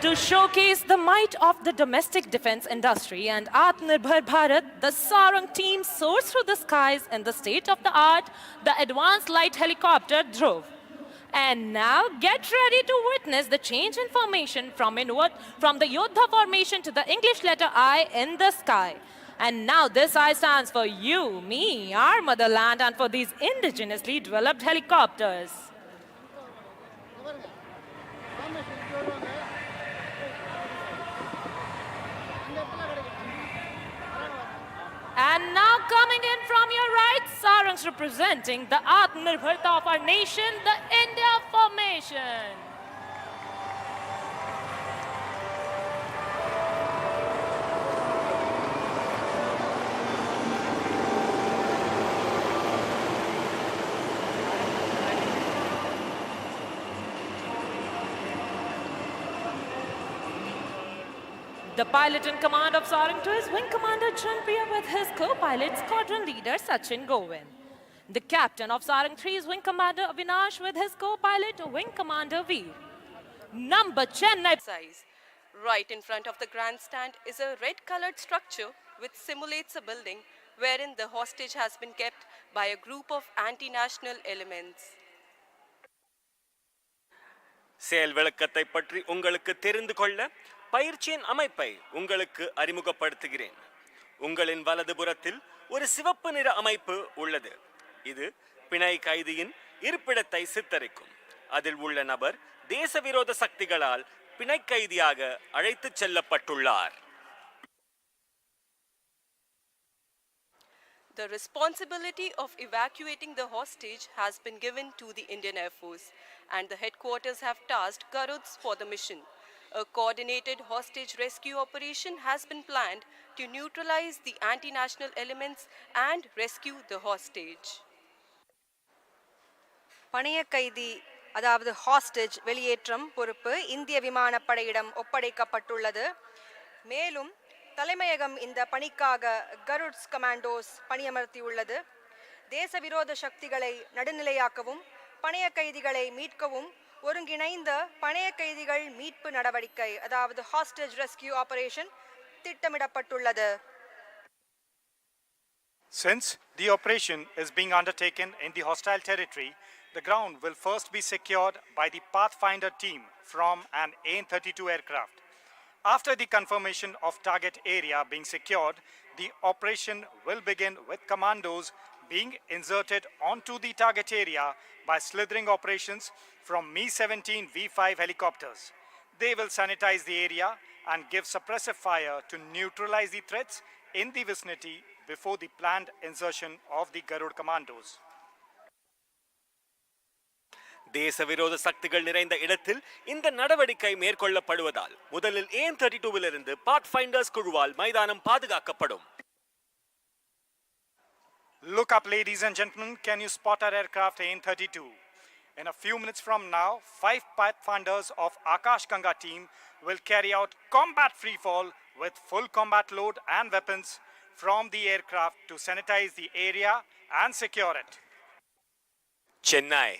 To showcase the might of the domestic defense industry and Atmanirbhar Bharat, the Sarang team soars through the skies in the state-of-the-art, the advanced light helicopter Dhruv. And now get ready to witness the change in formation from the Yodha formation to the English letter I in the sky. And now this I stands for you, me, our motherland, and for these indigenously developed helicopters. And now coming in from your right, Sarangs representing the Atmanirbharta of our nation, the India formation. The pilot in command of Sarang 2 is Wing Commander Champion with his co-pilot Squadron Leader Sachin Govind. The captain of Sarang 3 is Wing Commander Avinash with his co-pilot Wing Commander Veer. Number Chennai. Size. Right in front of the grandstand is a red-colored structure which simulates a building wherein the hostage has been kept by a group of anti-national elements. செயல் விளக்கத்தை பற்றி உங்களுக்கு தெரிந்து கொள்ள பயிற்சியின் அமைப்பை உங்களுக்கு அறிமுகப்படுத்துகிறேன். உங்களின் வலதுபுறத்தில் ஒரு சிவப்பு நிற அமைப்பு உள்ளது. இது பிணை கைதியின் இருப்பிடத்தை சித்தரிக்கும். அதில் உள்ள நபர் தேசவிரோத சக்திகளால் பிணை கைதியாக அழைத்துச் செல்லப்பட்டுள்ளார். The responsibility of evacuating the hostage has been given to the Indian Air Force, and the headquarters have tasked Garuds for the mission. A coordinated hostage rescue operation has been planned to neutralize the anti-national elements and rescue the hostage. பணைய கைதி அதாவது hostage வெளியேற்றம் பொறுப்பு இந்திய விமானப்படையிடம் ஒப்படைக்கப்பட்டுள்ளது. மேலும் தலைமையகம் இந்த பணிக்காக கருட்ஸ் கமாண்டோஸ் பணியமர்த்தியுள்ளது. தேசவிரோத சக்திகளை நடுநிலையாக்கவும் பணைய கைதிகளை மீட்கவும் ஒருங்கிணைந்த பணைய கைதிகள் மீட்பு நடவடிக்கை அதாவது ஹாஸ்டேஜ் ரெஸ்கியூ ஆபரேஷன் திட்டமிடப்பட்டுள்ளது. Since the operation is being undertaken in the hostile territory, the ground will first be secured by the Pathfinder team from an N-32 aircraft. After the confirmation of target area being secured, the operation will begin with commandos being inserted onto the target area by slithering operations from Mi-17 V5 helicopters. They will sanitize the area and give suppressive fire to neutralize the threats in the vicinity before the planned insertion of the Garud commandos. தேசவிரோத சக்திகள் நிறைந்த இடத்தில் இந்த நடவடிக்கை மேற்கொள்ளப்படுவதால் முதலில் N-32 இருந்து பாத்ஃபைண்டர்ஸ் குழுவால் மைதானம் பாதுகாக்கப்படும். Look up, ladies and gentlemen. Can you spot our aircraft N-32? In a few minutes from now, 5 pathfinders of Akash Ganga team will carry out combat freefall with full combat load and weapons from the aircraft to sanitize the area and secure it. Chennai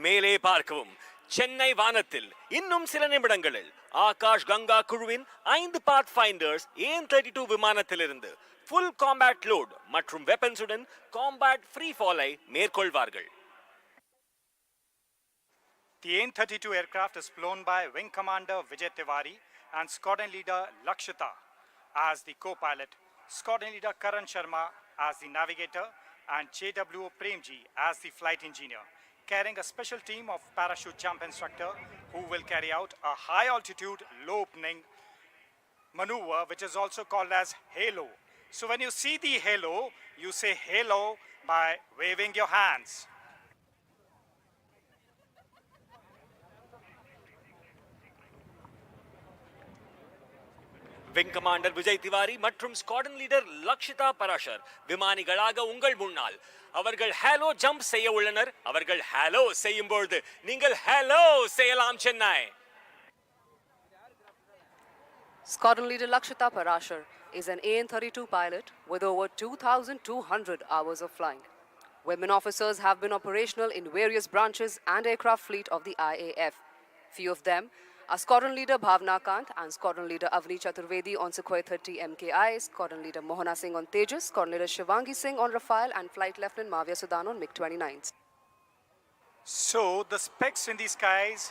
மேலே பார்க்கவும். சென்னை வானத்தில் இன்னும் சில நிமிடங்களில் ஆகாஷ் கங்கா குழுவின் 5 பாத்ஃபைண்டர்ஸ் N-32 விமானத்திலிருந்து full combat load மற்றும் வெப்பன்ஸுடன் combat free ஃபாலை மேற்கொள்வார்கள். The N-32 aircraft is flown by Wing Commander Vijay Tiwari and Squadron Leader Lakshita as the co-pilot, Squadron Leader Karan Sharma as the navigator, and JWO Premji as the flight engineer, carrying a special team of parachute jump instructor who will carry out a high altitude low opening maneuver which is also called as halo. So when you see the halo, you say halo by waving your hands. Wing commander Vijay Tiwari மற்றும் squadron leader Lakshitha Parashar விமானிகளாக உங்கள் முன்னால் அவர்கள் Halo jump செய்ய உள்ளனர். அவர்கள் Halo செய்யும் பொழுது நீங்கள் ஹேலோ செய்யலாம். Chennai Squadron Leader Lakshita Parashar is an AN-32 pilot with over 2,200 hours of flying. Women officers have been operational in various branches and aircraft fleet of the IAF. Few of them are Squadron Leader Bhavna Kant and Squadron Leader Avni Chaturvedi on Sukhoi-30 MKI, Squadron Leader Mohana Singh on Tejas, Squadron Leader Shivangi Singh on Rafale, and Flight Lieutenant Mavya Sudan on MiG-29s. So the specks in the skies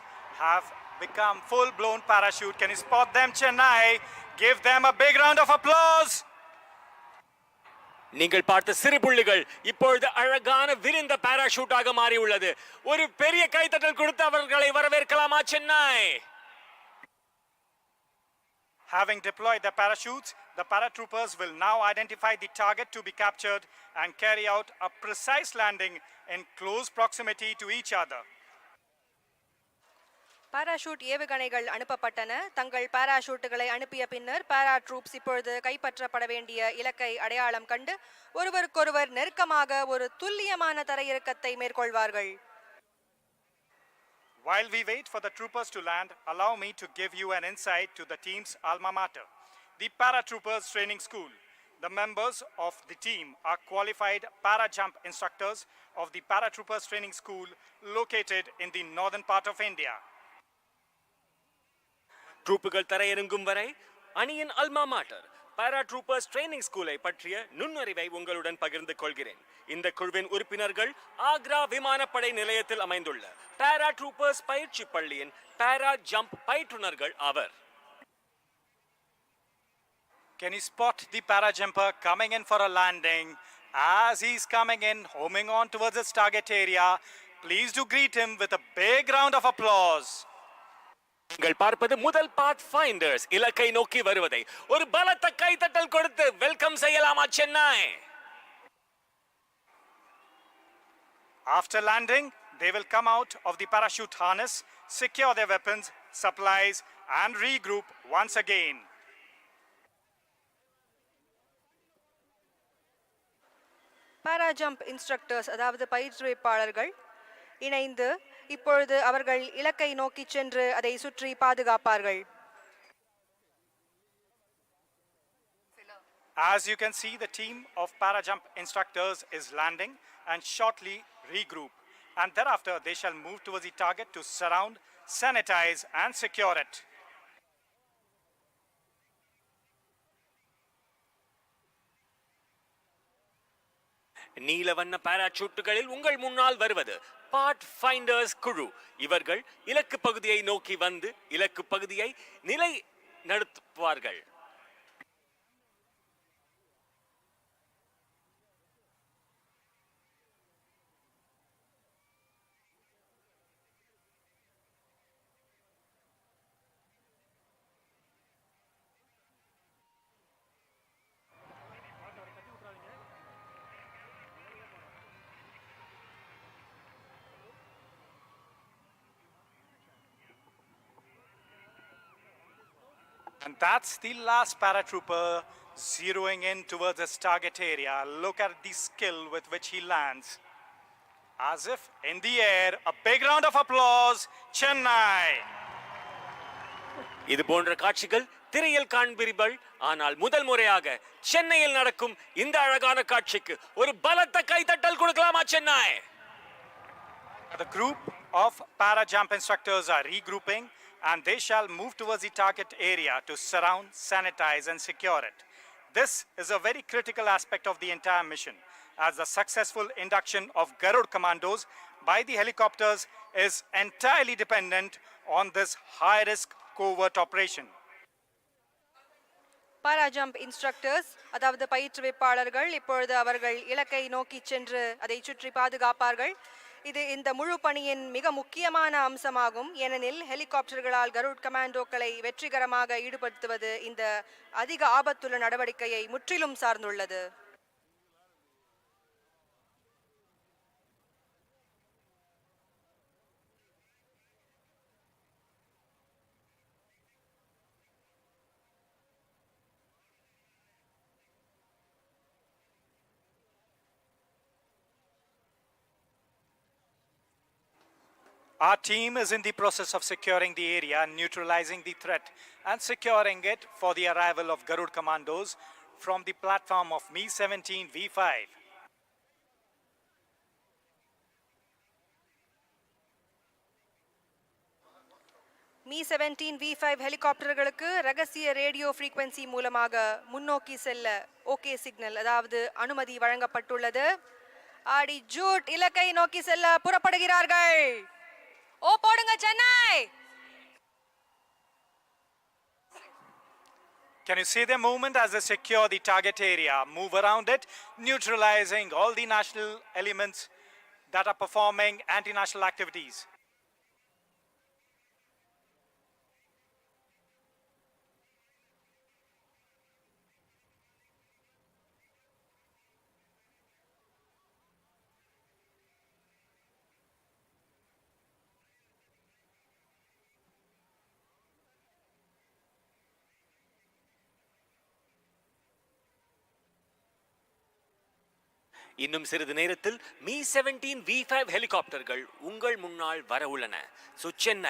have become full-blown parachute. Can you spot them, Chennai? Give them a big round of applause. நீங்கள் பார்த்த சிறு புள்ளிகள் இப்பொழுது அழகான விரிந்த பாராஷூட்டாக மாறி உள்ளது. ஒரு பெரிய கைத்தட்டல் கொடுத்து அவர்களை வரவேற்கலாமா Chennai? Having deployed the parachutes, the paratroopers will now identify the target to be captured and carry out a precise landing in close proximity to each other. Parachute ஏவுகணைகள் அனுப்பப்பட்டன. தங்கள் பாராஷூட்டுகளை அனுப்பிய பின்னர் பாராட்ரூப்ஸ் இப்பொழுது கைப்பற்றப்பட வேண்டிய இலக்கை அடையாளம் கண்டு ஒருவருக்கொருவர் நெருக்கமாக ஒரு துல்லியமான தரையிறக்கத்தை மேற்கொள்வார்கள். While we wait for the troopers to land, allow me to give you an insight to the team's alma mater. the Paratroopers Training School. The members of the team are qualified para-jump instructors of the Paratroopers Training School located in the northern part of India. ட்ரூப்புகள் தரையிறங்கும் வரை அணியின் அல்மா மாட்டர் பாராட்ரூப்பர்ஸ் training ஸ்கூலை பற்றிய நுண்ணறிவை உங்களுடன் பகிர்ந்து கொள்கிறேன். இந்த குழுவின் உறுப்பினர்கள் ஆக்ரா விமானப்படை நிலையத்தில் அமைந்துள்ள பாராட்ரூப்பர்ஸ் பயிற்சி பள்ளியின் பாரா ஜம்ப் பயிற்றுனர்கள் ஆவர். Can you spot the para-jumper coming in for a landing? As he's coming in, homing on towards his target area, please do greet him with a big round of applause. நீங்கள் பார்ப்பது முதல் பாத் finders இலக்கை நோக்கி வருவதை ஒரு பலத்த கைத்தட்டல் கொடுத்து வெல்கம் செய்யலாமா Chennai? After landing, they will come out of the parachute harness, secure their weapons, supplies, and regroup once again. Parajump instructors அதாவது பயிற்றுவிப்பாளர்கள் இணைந்து இப்பொழுது அவர்கள் இலக்கை நோக்கி சென்று அதை சுற்றி பாதுகாப்பார்கள். As you can see, the team of para-jump instructors is landing and shortly regroup. And thereafter, they shall move towards the target to surround, sanitize, and secure it. நீலவண்ண பாராசூட்டுகளில் உங்கள் முன்னால் வருவது பாத் ஃபைண்டர்ஸ் குழு. இவர்கள் இலக்கு பகுதியை நோக்கி வந்து இலக்கு பகுதியை நிலை நடத்துவார்கள். And that's the last paratrooper zeroing in towards his target area. Look at the skill with which he lands. As if in the air, a big round of applause, Chennai. இது போன்ற காட்சிகள் திரையில் காண்பீர்கள். ஆனால் முதல் முறையாக சென்னையில் நடக்கும் இந்த அழகான காட்சிக்கு ஒரு பலத்த கைதட்டல் கொடுக்கலாமா Chennai? The group of para-jump instructors are regrouping and they shall move towards the target area to surround, sanitize and secure it. This is a very critical aspect of the entire mission, as the successful induction of Garud Commandos by the helicopters is entirely dependent on this high-risk covert operation. Parajump instructors அதாவது பயிற்றுவிப்பாளர்கள் இப்பொழுது அவர்கள் இலக்கை நோக்கி சென்று அதை சுற்றி பாதுகாப்பார்கள். இது இந்த முழு பணியின் மிக முக்கியமான அம்சமாகும். ஏனெனில் ஹெலிகாப்டர்களால் கருட் கமாண்டோக்களை வெற்றிகரமாக ஈடுபடுத்துவது இந்த அதிக ஆபத்துள்ள நடவடிக்கையை முற்றிலும் சார்ந்துள்ளது. Our team is in the process of securing the area, neutralizing the threat and securing it for the arrival of Garud Commandos from the platform of Me-17 V5. Me-17 V5 ஹெலிகாப்டர்களுக்கு ரகசிய ரேடியோ ஃப்ரீக்வென்சி மூலமாக முன்னோக்கி செல்ல okay signal அதாவது அனுமதி வழங்கப்பட்டுள்ளது. ஆடி Jude இலக்கை நோக்கி செல்ல புறப்படுகிறார்கள். ஓ போடுங்க Chennai. Can you see their movement as they secure the target area, move around it, neutralizing all the national elements that are performing anti-national activities? இன்னும் சிறிது நேரத்தில் Me-17 V5 ஹெலிகாப்டர்கள் உங்கள் முன்னால் வர உள்ளன. சென்னை